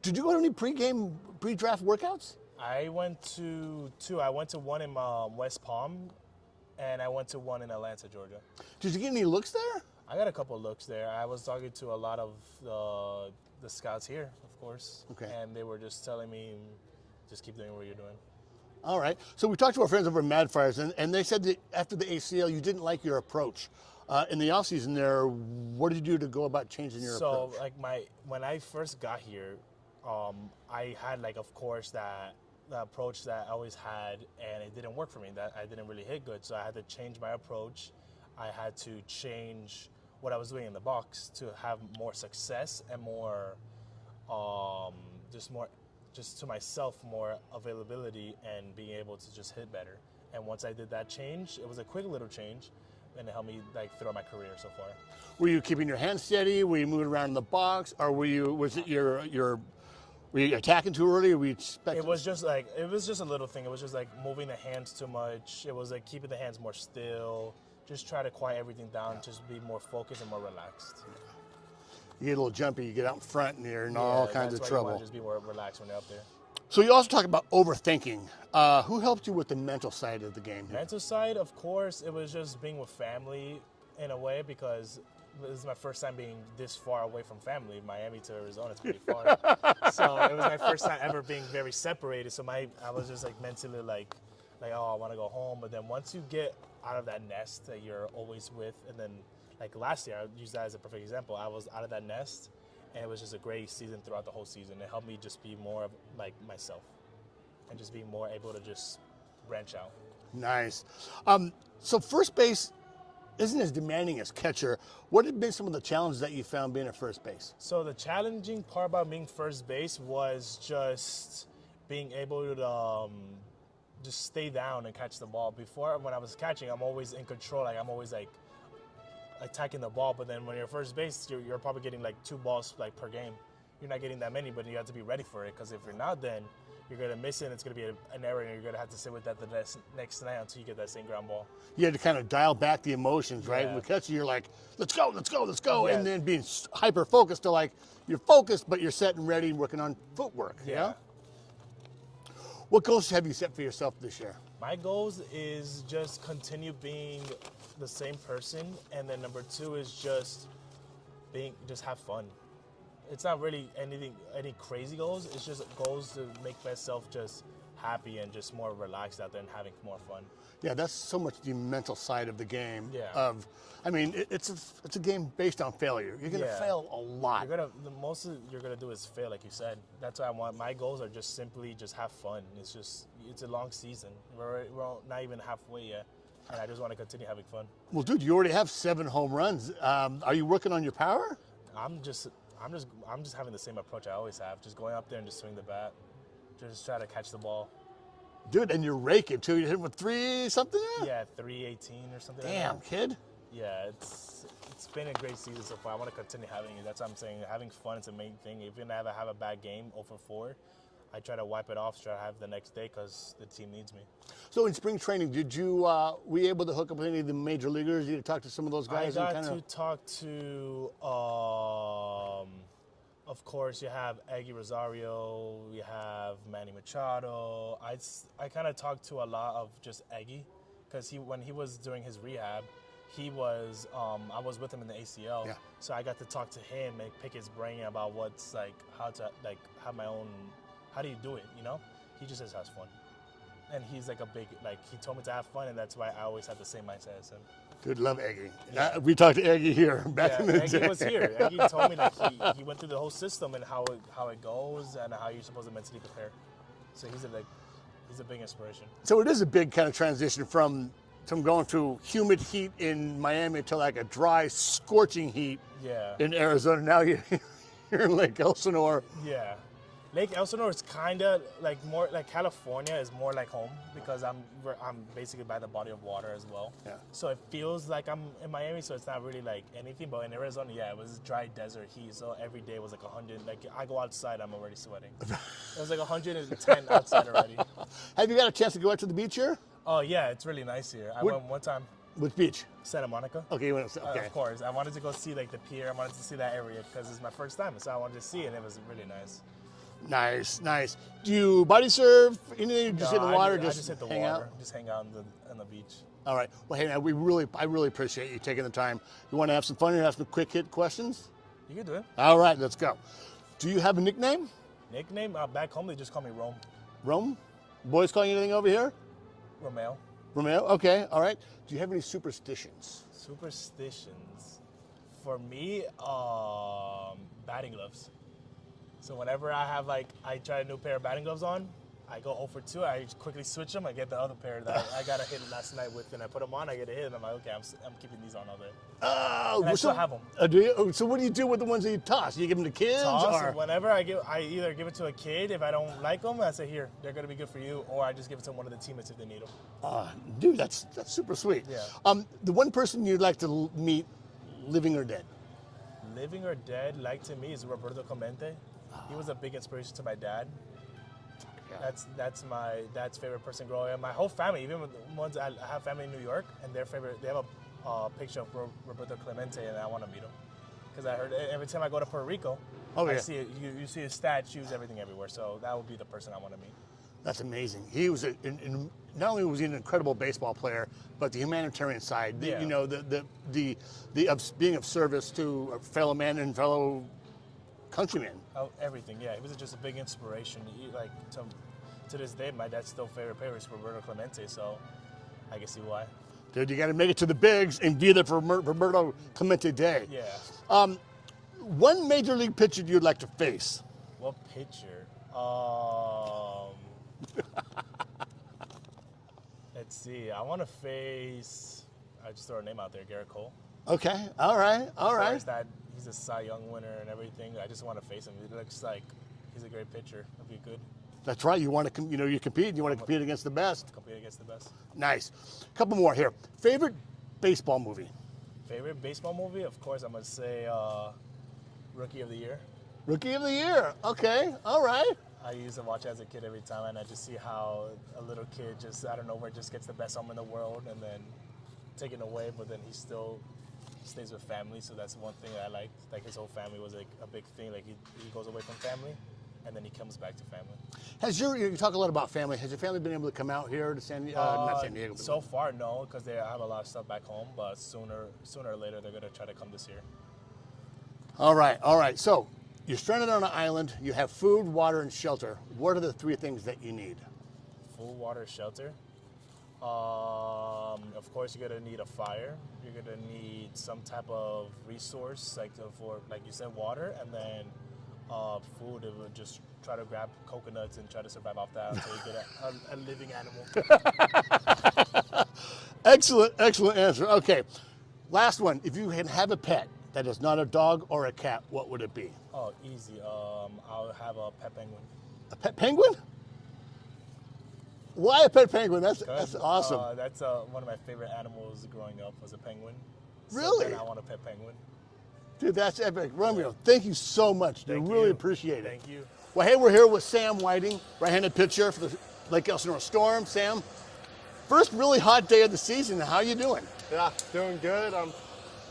Did you go to any pre-draft workouts? I went to two. I went to one in West Palm, and I went to one in Atlanta, Georgia. Did you get any looks there? I got a couple of looks there. I was talking to a lot of the scouts here, of course. Okay. And they were just telling me, just keep doing what you're doing. All right. So we talked to our friends over at Mad Friars, and they said that after the ACL, you didn't like your approach. In the offseason there, what did you do to go about changing your approach? So, when I first got here, I had, of course, the approach that I always had, and it didn't work for me. That I didn't really hit good, so I had to change my approach. I had to change what I was doing in the box to have more success and more, just to myself, more availability and being able to just hit better. And once I did that change, it was a quick little change, and it helped me throughout my career so far. Were you keeping your hands steady? Were you moving around in the box, or was it your Were you attacking too early, or were you expecting? It was just a little thing. It was just like moving the hands too much. It was like keeping the hands more still. Just try to quiet everything down. Just be more focused and more relaxed. You get a little jumpy, you get out in front, and you're in all kinds of You trouble. want to just be more relaxed when you're up there. So you also talk about overthinking. Who helped you with the mental side of the game? Mental side, of course, it was just being with family in a way, because this is my first time being this far away from family. Miami to Arizona is pretty far. So it was my first time ever being very separated. So I was just like mentally like, oh, I want to go home. But then once you get out of that nest that you're always with, and then like last year, I use that as a perfect example. I was out of that nest, and it was just a great season throughout the whole season. It helped me just be more of like myself, and just be more able to just branch out. Nice. So first base isn't as demanding as catcher. What have been some of the challenges that you found being at first base? So the challenging part about being first base was just being able to just stay down and catch the ball. Before, when I was catching, I'm always in control. Like I'm always like attacking the ball. But then when you're first base, you're probably getting like 2 balls like per game. You're not getting that many, but you have to be ready for it. Because if you're not, then you're going to miss it, and it's going to be an error, and you're going to have to sit with that the next night until you get that same ground ball. You had to kind of dial back the emotions, right? Yeah. With catching, you're like, let's go. Yeah. And then being hyper-focused to like, you're focused, but you're set and ready and working on footwork. Yeah. You know? What goals have you set for yourself this year? My goals is just continue being the same person, and then number 2 is just have fun. It's not really any crazy goals. It's just goals to make myself just happy and just more relaxed out there and having more fun. Yeah, that's so much the mental side of the game. Yeah. It's a game based on failure. You're gonna fail a lot. The most you're gonna do is fail, like you said. That's why my goals are just simply just have fun. It's a long season. We're not even halfway yet, and I just want to continue having fun. Well, dude, you already have 7 home runs. Are you working on your power? I'm just having the same approach I always have. Just going up there and just swing the bat. Just try to catch the ball. Dude, and you're raking too. You hit with 3 something? Yeah, 318 or something. Damn, like that. kid. Yeah, it's been a great season so far. I want to continue having it. That's what I'm saying. Having fun is the main thing. Even if I have a bad game, 0-4, I try to wipe it off, try to have the next day because the team needs me. So in spring training, were you able to hook up with any of the major leaguers? You talk to some of those guys? I got to talk to, of course, you have Eggy Rosario, you have Manny Machado. I kind of talked to a lot of just Eggy because when he was doing his rehab, I was with him in the ACL. Yeah. So I got to talk to him and pick his brain about what's like, how to like have my own, how do you do it, you know? He just has fun. And he's like he told me to have fun, and that's why I always have the same mindset as him. Dude, love Eggy. Yeah. We talked to Eggy here back in the day. Eggy was here. Eggy told me that he went through the whole system and how it goes and how you're supposed to mentally prepare. So he's a big inspiration. So it is a big kind of transition from going to humid heat in Miami to like a dry, scorching heat in Arizona. Now you're in Lake Elsinore. Yeah. Lake Elsinore is kind of like more like California is more like home because I'm basically by the body of water as well. Yeah. So it feels like I'm in Miami, so it's not really like anything. But in Arizona, it was dry desert heat, so every day was like 100. Like I go outside, I'm already sweating. It was like 110 outside already. Have you got a chance to go out to the beach here? Oh yeah, it's really nice here. I went one time. Which beach? Santa Monica. Okay, you went. Okay. Of course, I wanted to go see like the pier. I wanted to see that area because it's my first time, so I wanted to see it. And it was really nice. Nice. Do you body surf? Anything? You just hit the water? I just hit the hang water. out? Just hang out on the beach. All right. Well, hey, man, I really appreciate you taking the time. You want to have some fun and have some quick hit questions? You can do it. All right, let's go. Do you have a nickname? Nickname? Back home, they just call me Rome. Rome? Boys calling you anything over here? Romeo. Romeo? Okay. All right. Do you have any superstitions? Superstitions. For me, batting gloves. So whenever I try a new pair of batting gloves on, I go 0 for 2. I quickly switch them. I get the other pair that I got a hit last night with, and I put them on. I get a hit, and I'm like, okay, I'm keeping these on all day. Oh, I still have them. Do you? So what do you do with the ones that you toss? You give them to kids? Or? Whenever I either give it to a kid if I don't like them. I say, here, they're gonna be good for you, or I just give it to one of the teammates if they need them. Dude, that's super sweet. Yeah. The one person you'd like to meet, living or dead? Living or dead, like to me, is Roberto Clemente. He was a big inspiration to my dad. Yeah. That's my dad's favorite person growing up. My whole family, even the ones I have family in New York, and their favorite, they have a picture of Roberto Clemente, and I want to meet him because I heard every time I go to Puerto Rico, I see it, you see his statues, everything everywhere. So that would be the person I want to meet. That's amazing. He was not only was he an incredible baseball player, but the humanitarian side, you know, the being of service to a fellow man and fellow countrymen. Oh, everything, yeah. He was just a big inspiration. To this day, my dad's still favorite player is Roberto Clemente, so I can see why. Dude, you got to make it to the bigs and be there for Roberto Clemente Day. Yeah. One major league pitcher you'd like to face? What pitcher? Let's see. I want to face. I just throw a name out there, Garrett Cole. Okay. All right. He's a Cy Young winner and everything. I just want to face him. It looks like he's a great pitcher. It'll be good. That's right. You want to, you compete. You want to compete against the best. Compete against the best. Nice. A couple more here. Favorite baseball movie? Favorite baseball movie? Of course, I'm gonna say Rookie of the Year. Rookie of the Year. Okay. All right. I used to watch it as a kid every time, and I just see how a little kid just out of nowhere just gets the best arm in the world, and then taken away, but then he still stays with family. So that's one thing I liked. Like his whole family was like a big thing. Like he goes away from family, and then he comes back to family. You talk a lot about family. Has your family been able to come out here to not San Diego? But so far, no, because they have a lot of stuff back home. But sooner or later, they're gonna try to come this year. All right. So you're stranded on an island. You have food, water, and shelter. What are the three things that you need? Food, water, shelter. Of course, you're gonna need a fire. You're gonna need some type of resource, like you said, water, and then food. It would just try to grab coconuts and try to survive off that until you get a living animal. Excellent answer. Okay, last one. If you can have a pet that is not a dog or a cat, what would it be? Oh, easy. I'll have a pet penguin. A pet penguin? Why a pet penguin? That's awesome. That's one of my favorite animals growing up was a penguin. Really? So then I want a pet penguin. Dude, that's epic. Romeo, thank you so much. I really appreciate it. Thank you. Well, hey, we're here with Sam Whiting, right-handed pitcher for the Lake Elsinore Storm. Sam, first really hot day of the season. How you doing? Yeah, doing good.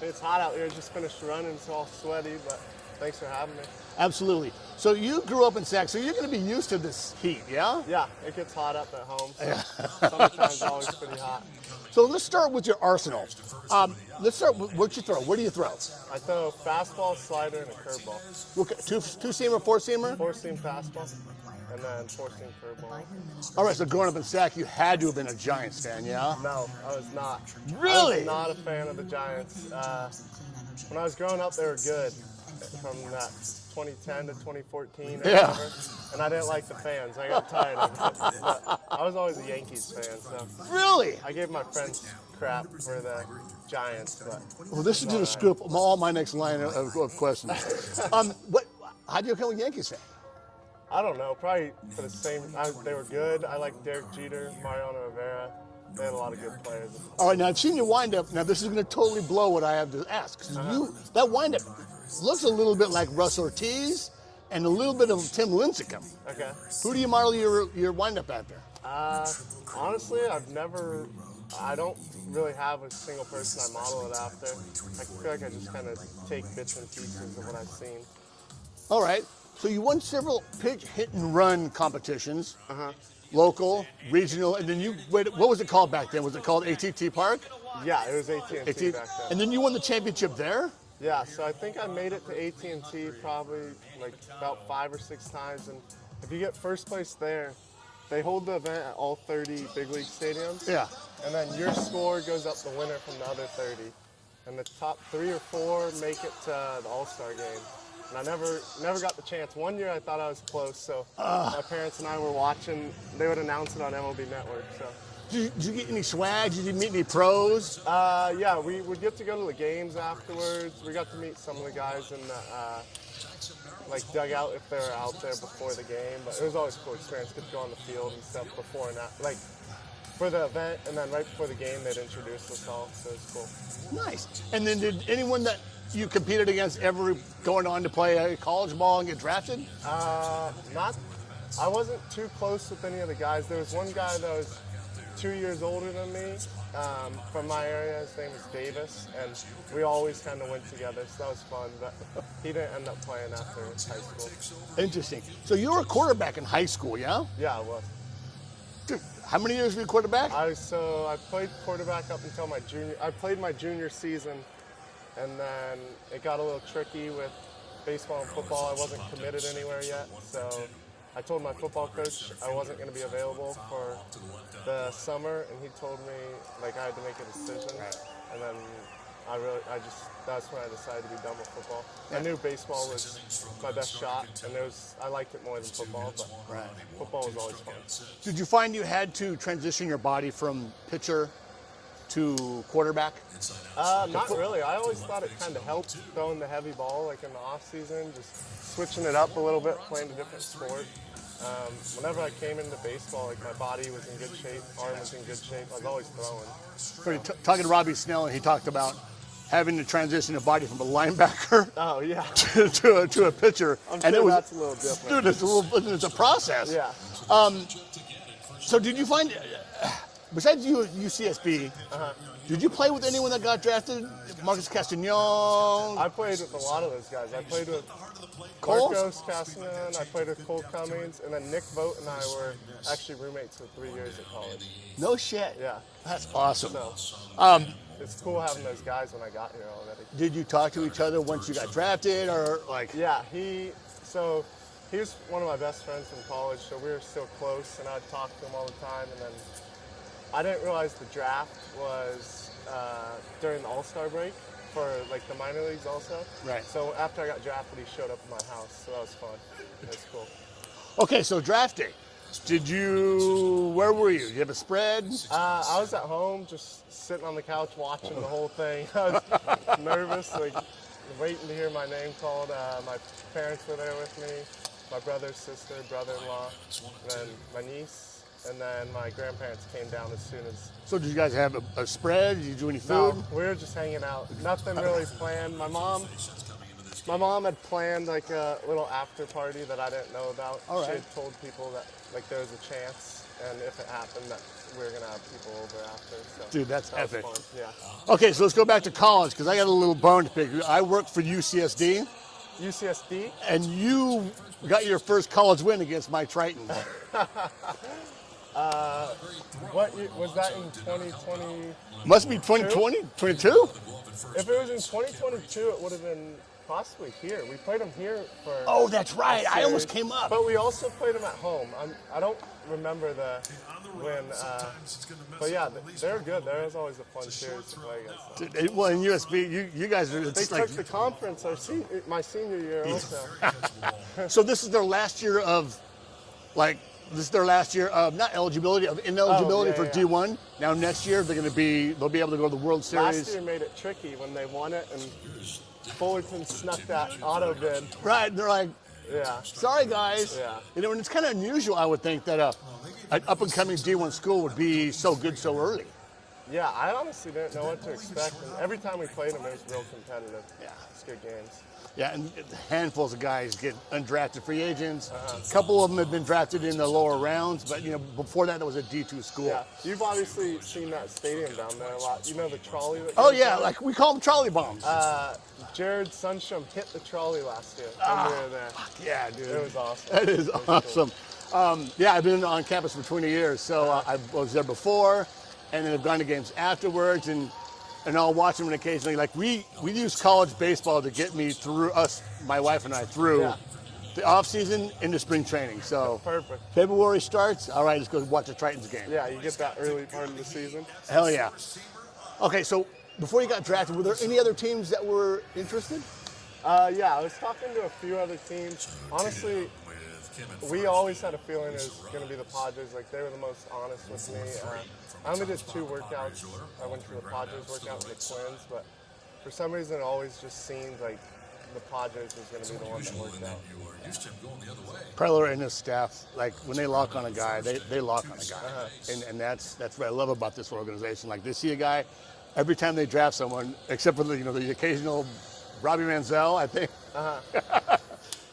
It's hot out here. Just finished running, so all sweaty, but thanks for having me. Absolutely. So you grew up in Sac, so you're going to be used to this heat, yeah? Yeah, it gets hot up at home, so summertime's always pretty hot. So let's start with your arsenal. Let's start with what you throw. What do you throw? I throw a fastball, slider, and a curveball. Okay, two-seamer, four-seamer? Four-seam fastball, and then four-seam curveball. All right, so growing up in Sac, you had to have been a Giants fan, yeah? No, I was not. Really? I was not a fan of the Giants. When I was growing up, they were good. From that 2010 to 2014 or whatever. And I didn't like the fans. I got tired of it. But I was always a Yankees fan, so. Really? I gave my friends crap for the Giants, but. Well, this is going to scoop all my next line of questions. How do you become a Yankees fan? I don't know. Probably for the same. They were good. I like Derek Jeter, Mariano Rivera. They had a lot of good players. All right, now I've seen your windup. Now this is going to totally blow what I have to ask. That windup looks a little bit like Russ Ortiz and a little bit of Tim Lincecum. Okay. Who do you model your windup after? Honestly, I don't really have a single person I model it after. I feel like I just kind of take bits and pieces of what I've seen. All right. So you won several pitch, hit, and run competitions. Local, regional, and then what was it called back then? Was it called AT&T Park? Yeah, it was AT&T back then. And then you won the championship there? Yeah, so I think I made it to AT&T probably like about 5 or 6 times. And if you get first place there, they hold the event at all 30 big league stadiums. Yeah. And then your score goes up the winner from the other 30. And the top 3 or 4 make it to the All-Star game. And I never got the chance. One year I thought I was close, so my parents and I were watching. They would announce it on MLB Network. So. Did you get any swag? Did you meet any pros? Yeah, we would get to go to the games afterwards. We got to meet some of the guys in the dugout if they were out there before the game. But it was always a cool experience. Get to go on the field and stuff before and after, for the event, and then right before the game they'd introduce us all. So it's cool. Nice. And then did anyone that you competed against ever going on to play college ball and get drafted? I wasn't too close with any of the guys. There was one guy that was 2 years older than me from my area. His name is Davis, and we always kind of went together, so that was fun. But he didn't end up playing after high school. Interesting. So you were a quarterback in high school, yeah? Yeah, I was. Dude, how many years were you quarterback? I played quarterback up until my junior. I played my junior season, and then it got a little tricky with baseball and football. I wasn't committed anywhere yet, so I told my football coach I wasn't going to be available for the summer, and he told me like I had to make a decision. And then that's when I decided to be done with football. I knew baseball was my best shot, and I liked it more than football, but football was always fun. Did you find you had to transition your body from pitcher to quarterback? Not really. I always thought it kind of helped throwing the heavy ball, like in the off season, just switching it up a little bit, playing a different sport. Whenever I came into baseball, like my body was in good shape, arm was in good shape. I was always throwing. Talking to Robbie Snell, and he talked about having to transition a body from a linebacker Oh yeah. to a pitcher. I'm and sure it was, that's a little different. Dude, it's a process. Yeah. So did you find, besides you UCSB, did you play with anyone that got drafted? Marcus Castagnon? I played with a lot of those guys. I played with Cole? Marcos Castagnon, I played with Cole Cummings, and then Nick Vogt and I were actually roommates for 3 years at college. No shit. Yeah. That's awesome. So, it's cool having those guys when I got here already. Did you talk to each other once you got drafted, or like? Yeah, he was one of my best friends from college, so we were still close, and I'd talk to him all the time. And then I didn't realize the draft was during the All-Star break for like the minor leagues also. Right. So after I got drafted, he showed up at my house, so that was fun. It was cool. Okay, so draft day. Where were you? Did you have a spread? I was at home, just sitting on the couch watching the whole thing. I was nervous, like waiting to hear my name called. My parents were there with me, my brother, sister, brother-in-law, and then my niece, and then my grandparents came down as soon as. So did you guys have a spread? Did you do any food? No, we were just hanging out. Nothing really planned. My mom had planned like a little after party that I didn't know about. All right. She had told people that like there was a chance, and if it happened, that we were gonna have people over after. So Dude, that's that epic. was fun. Yeah. Okay, so let's go back to college because I got a little bone to pick. I worked for UCSD. UCSD? And you got your first college win against my Triton. What was that in 2020? Must be 2020, 22? If it was in 2022, it would have been possibly here. We played them here for. Oh, that's right. a I almost series, came up. But we also played them at home. I don't remember the when. But yeah, they're good. There was always a fun series to play against them. Well, in USB, you guys are. They It's took like, the conference my senior year also. so this is their last year of, not eligibility, of ineligibility for yeah. D1. Now next year they'll be able to go to the World Series. Last year made it tricky when they won it, and Fullerton snuck that auto bid. Right, and they're like, Yeah. sorry guys. Yeah. You know, and it's kind of unusual, I would think, that an up-and-coming D1 school would be so good so early. Yeah, I honestly didn't know what to expect. And every time we played them, it was real competitive. Yeah. It's good games. Yeah, and handfuls of guys get undrafted free agents. A couple of them have been drafted in the lower rounds, but before that, it was a D2 school. Yeah, you've obviously seen that stadium down there a lot. You know the trolley that Oh goes yeah, down? like we call them trolley bombs. Jared Sunsham hit the trolley last year when we were there. Yeah, dude. It was awesome. That is It was awesome. Yeah, I've been on campus for 20 years, so I was there before, and then I've gone to games afterwards, and I'll watch them occasionally. Like we use college baseball to get me through my wife and I through the off season into spring training. So Perfect. February starts. All right, let's go watch the Tritons game. Yeah, you get that early part of the season. Hell yeah. Okay, so before you got drafted, were there any other teams that were interested? Yeah, I was talking to a few other teams. Honestly, we always had a feeling it was going to be the Padres. Like, they were the most honest with me. I only did 2 workouts. I went to the Padres workout with the Twins, but for some reason it always just seemed like the Padres was going to be the one that worked out. Preller and his staff, like when they lock on a guy, they lock on a guy. And that's what I love about this organization. Like they see a guy, every time they draft someone, except for the occasional Robbie Manziel, I think.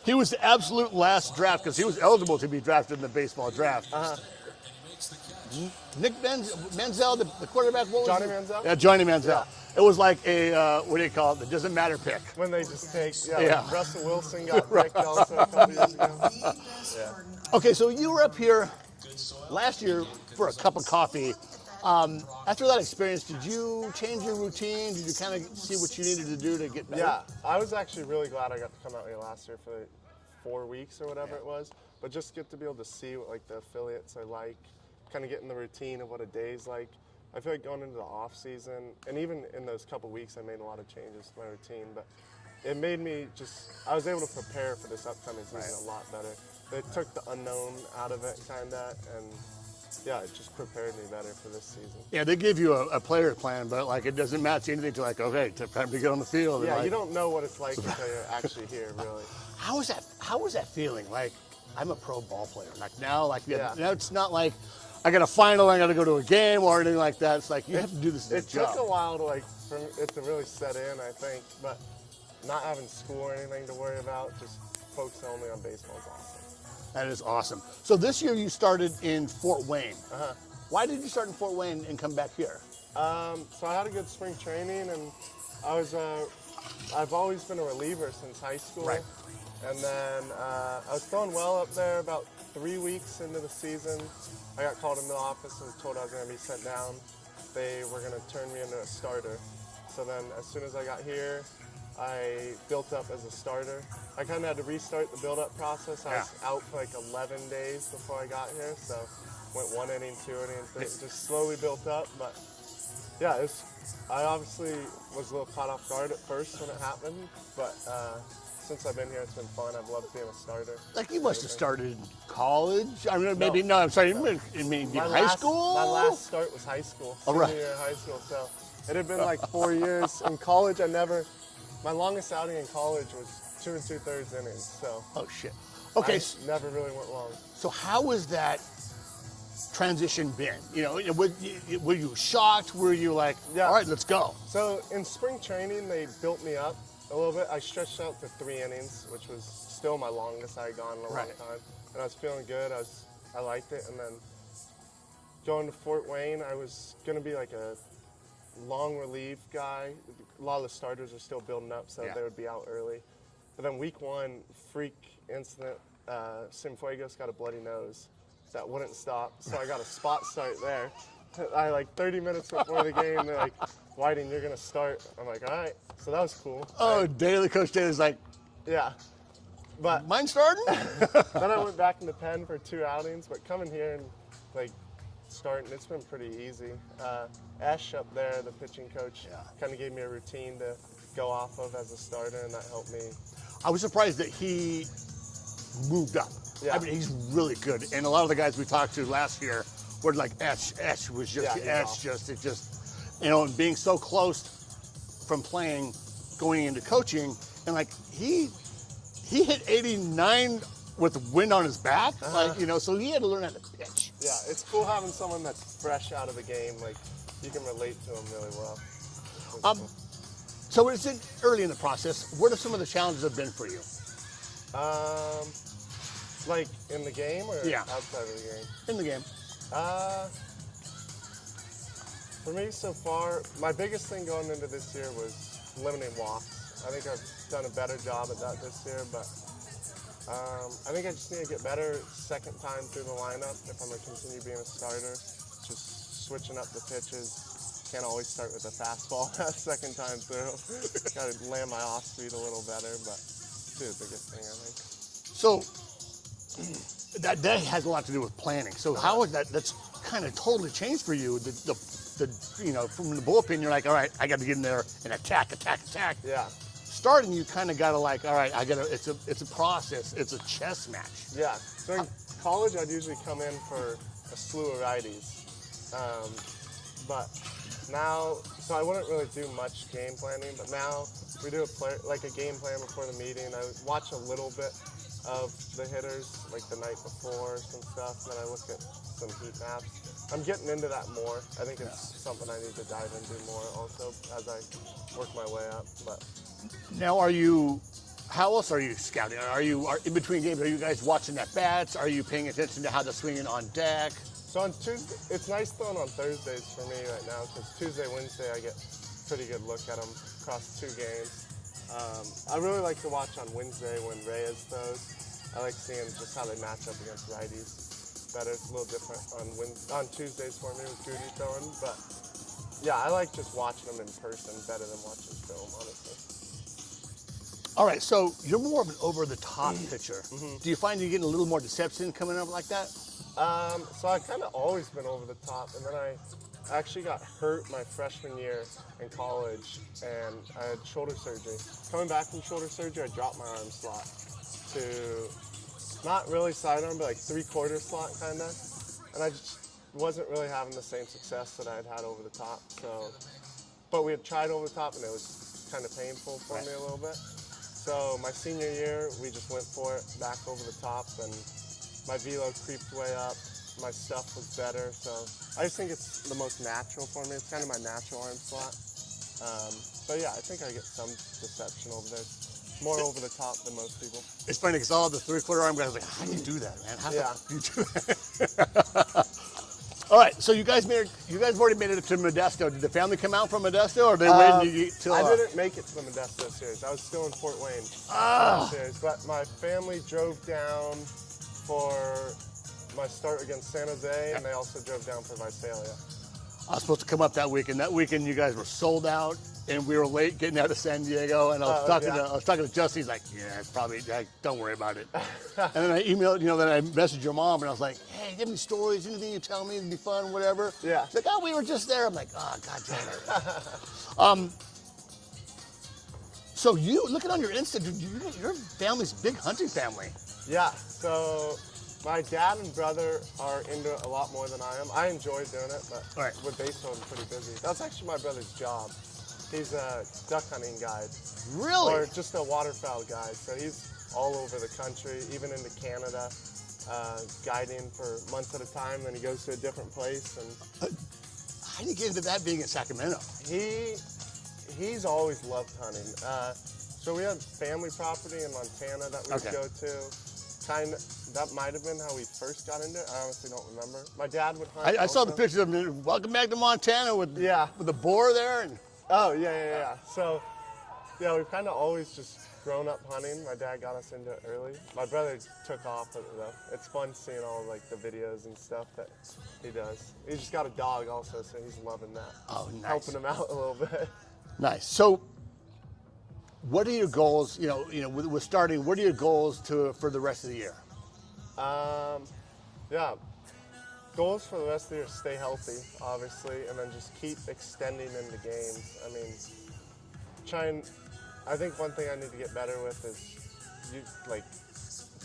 He was the absolute last draft because he was eligible to be drafted in the baseball draft. Nick Manziel, the quarterback, what was Johnny it? Manziel? Yeah, Johnny Manziel. It was like a, what do you call it? The doesn't matter pick. When they just take, Yeah. like Russell Wilson got picked also a couple years ago. Yeah. Okay, so you were up here last year for a cup of coffee. After that experience, did you change your routine? Did you kind of see what you needed to do to get better? Yeah, I was actually really glad I got to come out here last year for like 4 weeks or whatever it was. But just get to be able to see what like the affiliates I like, kind of get in the routine of what a day's like. I feel like going into the off season, and even in those couple weeks, I made a lot of changes to my routine. But it made me I was able to prepare for this upcoming season a lot better. It took the unknown out of it, kind of, and yeah, it just prepared me better for this season. Yeah, they give you a player plan, but like it doesn't match anything to like, okay, time to get on the field. Yeah, and, you don't know what it's like until you're actually here, really. How was that feeling? Like, I'm a pro ball player. Like now now it's not like I got a final, I got to go to a game or anything like that. It's like you have to do this as a job. It took a while to for it to really set in, I think, but not having school or anything to worry about, just focusing only on baseball is awesome. That is awesome. So this year you started in Fort Wayne. Why did you start in Fort Wayne and come back here? So I had a good spring training, and I've always been a reliever since high school. Right. And then I was throwing well up there. About 3 weeks into the season, I got called into the office and was told I was going to be sent down. They were going to turn me into a starter. So then as soon as I got here, I built up as a starter. I kind of had to restart the build-up process. I was out for like 11 days before I got here, so went 1 inning, 2 innings, just slowly built up. But yeah, I obviously was a little caught off guard at first when it happened, but since I've been here, it's been fun. I've loved being a starter. Like you must have started in college. I mean, maybe no. I'm sorry. You mean high school? My last start was high school. Oh, right. Senior year of high school. So it had been like 4 years. In college, my longest outing in college was 2 2/3 innings. So. Oh shit. Okay. I never really went long. So how was that transition been? You know, were you shocked? Were you like, all right, let's go? So in spring training, they built me up a little bit. I stretched out to 3 innings, which was still my longest I had gone in a long time. And I was feeling good. I liked it. And then going to Fort Wayne, I was going to be like a long relief guy. A lot of the starters are still building up, so they would be out early. But then week 1, freak incident, Cienfuegos got a bloody nose that wouldn't stop. So I got a spot start there. I like 30 minutes before the game, they're like, Whiting, you're going to start. I'm like, all right. So that was cool. Oh, Coach Daly's like, yeah. But mine starting? then I went back in the pen for 2 outings, but coming here and like starting, it's been pretty easy. Ash up there, the pitching coach, kind of gave me a routine to go off of as a starter, and that helped me. I was surprised that he moved up. Yeah. I mean, he's really good. And a lot of the guys we talked to last year were like, Ash was just, and being so close from playing, going into coaching, and like he hit 89 with wind on his back, so he had to learn how to pitch. Yeah, it's cool having someone that's fresh out of the game. Like you can relate to him really well. So it's early in the process. What are some of the challenges have been for you? Like in the game or outside of the game? In the game. For me so far, my biggest thing going into this year was limiting walks. I think I've done a better job at that this year, but I think I just need to get better second time through the lineup if I'm going to continue being a starter. Just switching up the pitches. Can't always start with a fastball that second time through. Got to land my off speed a little better, but it's the biggest thing, I think. So that has a lot to do with planning. So how is that? That's kind of totally changed for you. The from the bullpen, you're like, all right, I got to get in there and attack. Yeah. Starting, you kind of got to like, all right, it's a process. It's a chess match. Yeah. So in college, I'd usually come in for a slew of righties, but now, so I wouldn't really do much game planning. But now we do a game plan before the meeting. I watch a little bit of the hitters, like the night before, some stuff. And then I look at some heat maps. I'm getting into that more. I think it's something I need to dive into more also as I work my way up. But Now, how else are you scouting? Are in between games, are you guys watching at bats? Are you paying attention to how they're swinging on deck? so on Tuesday, it's nice throwing on Thursdays for me right now because Tuesday, Wednesday, I get pretty good look at them across 2 games. I really like to watch on Wednesday when Reyes throws. I like seeing just how they match up against righties better. It's a little different on Tuesdays for me with Goody throwing, but yeah, I like just watching them in person better than watching film, honestly. All right, so you're more of an over-the-top pitcher. Do you find you're getting a little more deception coming up like that? So I've kind of always been over the top, and then I actually got hurt my freshman year in college, and I had shoulder surgery. Coming back from shoulder surgery, I dropped my arm slot to not really sidearm, but like 3/4 slot kind of, and I just wasn't really having the same success that I had over the top. So, but we had tried over the top, and it was kind of painful for me a little bit. So my senior year, we just went for it, back over the top, and my velo creeped way up. My stuff was better, so I just think it's the most natural for me. It's kind of my natural arm slot. But yeah, I think I get some deception over there. More over the top than most people. It's funny because all the 3/4 arm guys are like, how do you do that, man? How do you do that? All right, so you guys already made it to Modesto. Did the family come out from Modesto, or they waited till? I didn't make it to the Modesto series. I was still in Fort Wayne series, but my family drove down for my start against San Jose, and they also drove down for Visalia. I was supposed to come up that weekend. That weekend, you guys were sold out, and we were late getting out of San Diego. And I was talking to Justin. He's like, "Yeah, it's probably. Don't worry about it." And then I emailed, then I messaged your mom, and I was like, "Hey, give me stories. Anything you tell me, it'd be fun, whatever." Yeah. She's like, "Oh, we were just there." I'm like, "Oh, God damn it." So you looking on your Insta, your family's a big hunting family. Yeah. So my dad and brother are into it a lot more than I am. I enjoy doing it, but with baseball, I'm pretty busy. That's actually my brother's job. He's a duck hunting guide. Really? Or just a waterfowl guide. So he's all over the country, even into Canada, guiding for months at a time. Then he goes to a different place. And how do you get into that being in Sacramento? He's always loved hunting. So we have family property in Montana that we would go to. That might have been how we first got into it. I honestly don't remember. My dad would hunt. I saw the pictures of him. Welcome back to Montana with the boar there. And oh, yeah. So, yeah, we've kind of always just grown up hunting. My dad got us into it early. My brother took off with it, though. It's fun seeing all like the videos and stuff that he does. He's just got a dog also, so he's loving that. Oh, nice. Helping him out a little bit. Nice. So, what are your goals? With starting, what are your goals for the rest of the year? Yeah. Goals for the rest of the year: stay healthy, obviously, and then just keep extending into games. I mean, I think one thing I need to get better with is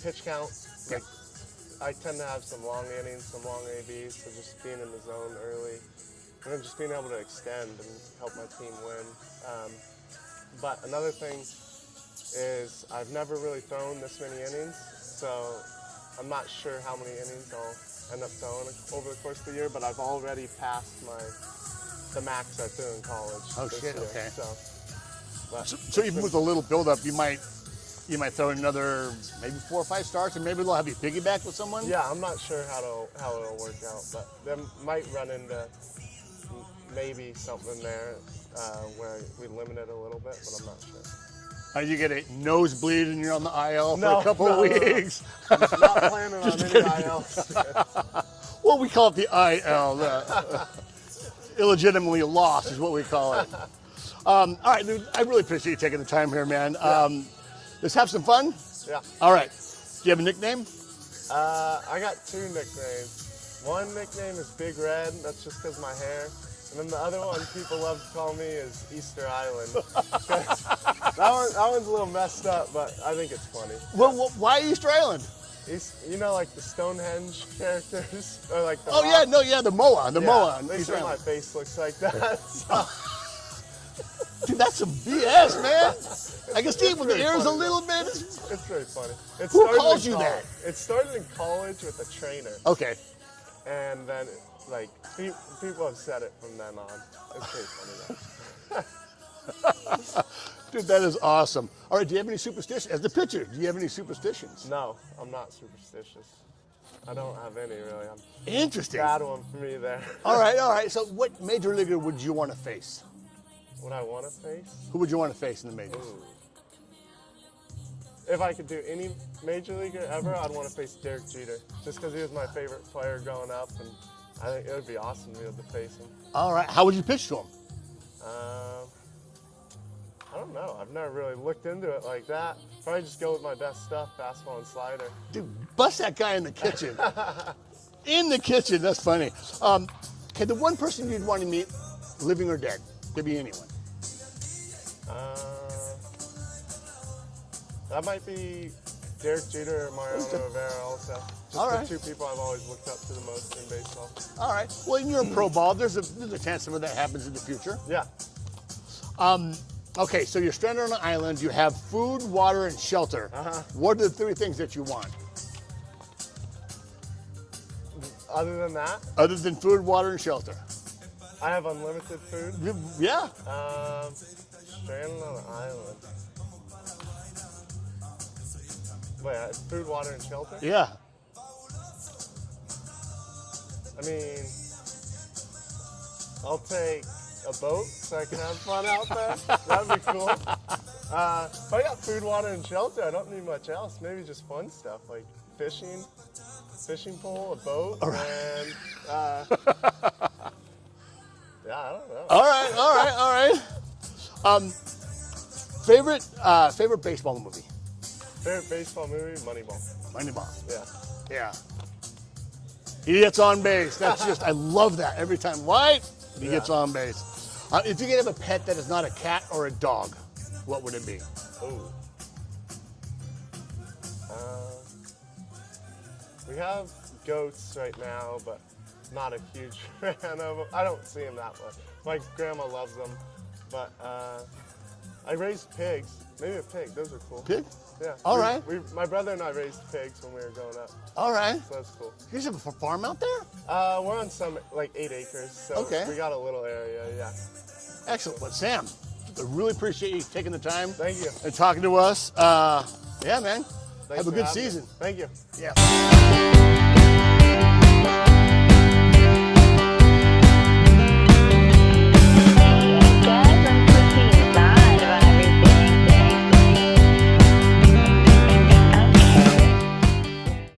pitch count. Like, I tend to have some long innings, some long ABs, so just being in the zone early, and then just being able to extend and help my team win. But another thing is I've never really thrown this many innings, so I'm not sure how many innings I'll end up throwing over the course of the year, but I've already passed the max I threw in college. Oh, this shit, year, okay. So Even with a little buildup, you might throw another maybe 4 or 5 starts, and maybe they'll have you piggyback with someone? Yeah, I'm not sure how it'll work out, but they might run into maybe something there where we limit it a little bit, but I'm not sure. You get a nosebleed and you're on the IL for a couple of weeks. I'm not planning on any ILs. Well, we call it the IL. Illegitimately lost is what we call it. All right, dude, I really appreciate you taking the time here, man. Let's have some fun. Yeah. All right. Do you have a nickname? I got 2 nicknames. One nickname is Big Red. That's just because of my hair. And then the other one people love to call me is Easter Island. that one's a little messed up, but I think it's funny. Well, why Easter Island? Like the Stonehenge characters, or like the the Moa, Moa. They say my face looks like that. So. Dude, that's some BS, man. I can see it with the ears a little bit. It's very funny. Who calls you that? It started in college with a trainer. Okay. And then like people have said it from then on. It's pretty funny though. Dude, that is awesome. All right, do you have any superstitions? As the pitcher, do you have any superstitions? No, I'm not superstitious. I don't have any really. Interesting. Bad one for me there. All right. So what major leaguer would you want to face? What I want to face? Who would you want to face in the majors? Ooh. If I could do any major leaguer ever, I'd want to face Derek Jeter, just because he was my favorite player growing up, and I think it would be awesome to be able to face him. All right. How would you pitch to him? I don't know. I've never really looked into it like that. Probably just go with my best stuff, fastball and slider. Dude, bust that guy in the kitchen. In the kitchen. That's funny. Okay, the one person you'd want to meet, living or dead, could be anyone. That might be Derek Jeter or Mariano Rivera also. Just All right. the two people I've always looked up to the most in baseball. All right. Well, you're in pro ball. There's a chance some of that happens in the future. Yeah. Okay, so you're stranded on an island. You have food, water, and shelter. What are the three things that you want? Other than that, Other than food, water, and shelter. I have unlimited food. Yeah. Stranded on an island. Wait, food, water, and shelter? Yeah. I mean, I'll take a boat so I can have fun out there. That'd be cool. If I got food, water, and shelter, I don't need much else. Maybe just fun stuff like fishing pole, a boat, and yeah, I don't know. All right. Favorite baseball movie? Favorite baseball movie? Moneyball. Moneyball. Yeah. He gets on base. That's just, I love that every time. Right? He gets on base. If you could have a pet that is not a cat or a dog, what would it be? Ooh. We have goats right now, but not a huge fan of them. I don't see them that much. My grandma loves them, but I raised pigs. Maybe a pig. Those are cool. Pig? Yeah. All right. My brother and I raised pigs when we were growing up. All right. So that's cool. You guys have a farm out there? We're on some, like 8 acres, so Okay. we got a little area, yeah. Excellent. Well, Sam, I really appreciate you taking the time Thank you. and talking to us. Yeah, man. Thanks Have a for good having me. season. Thank you. Yeah.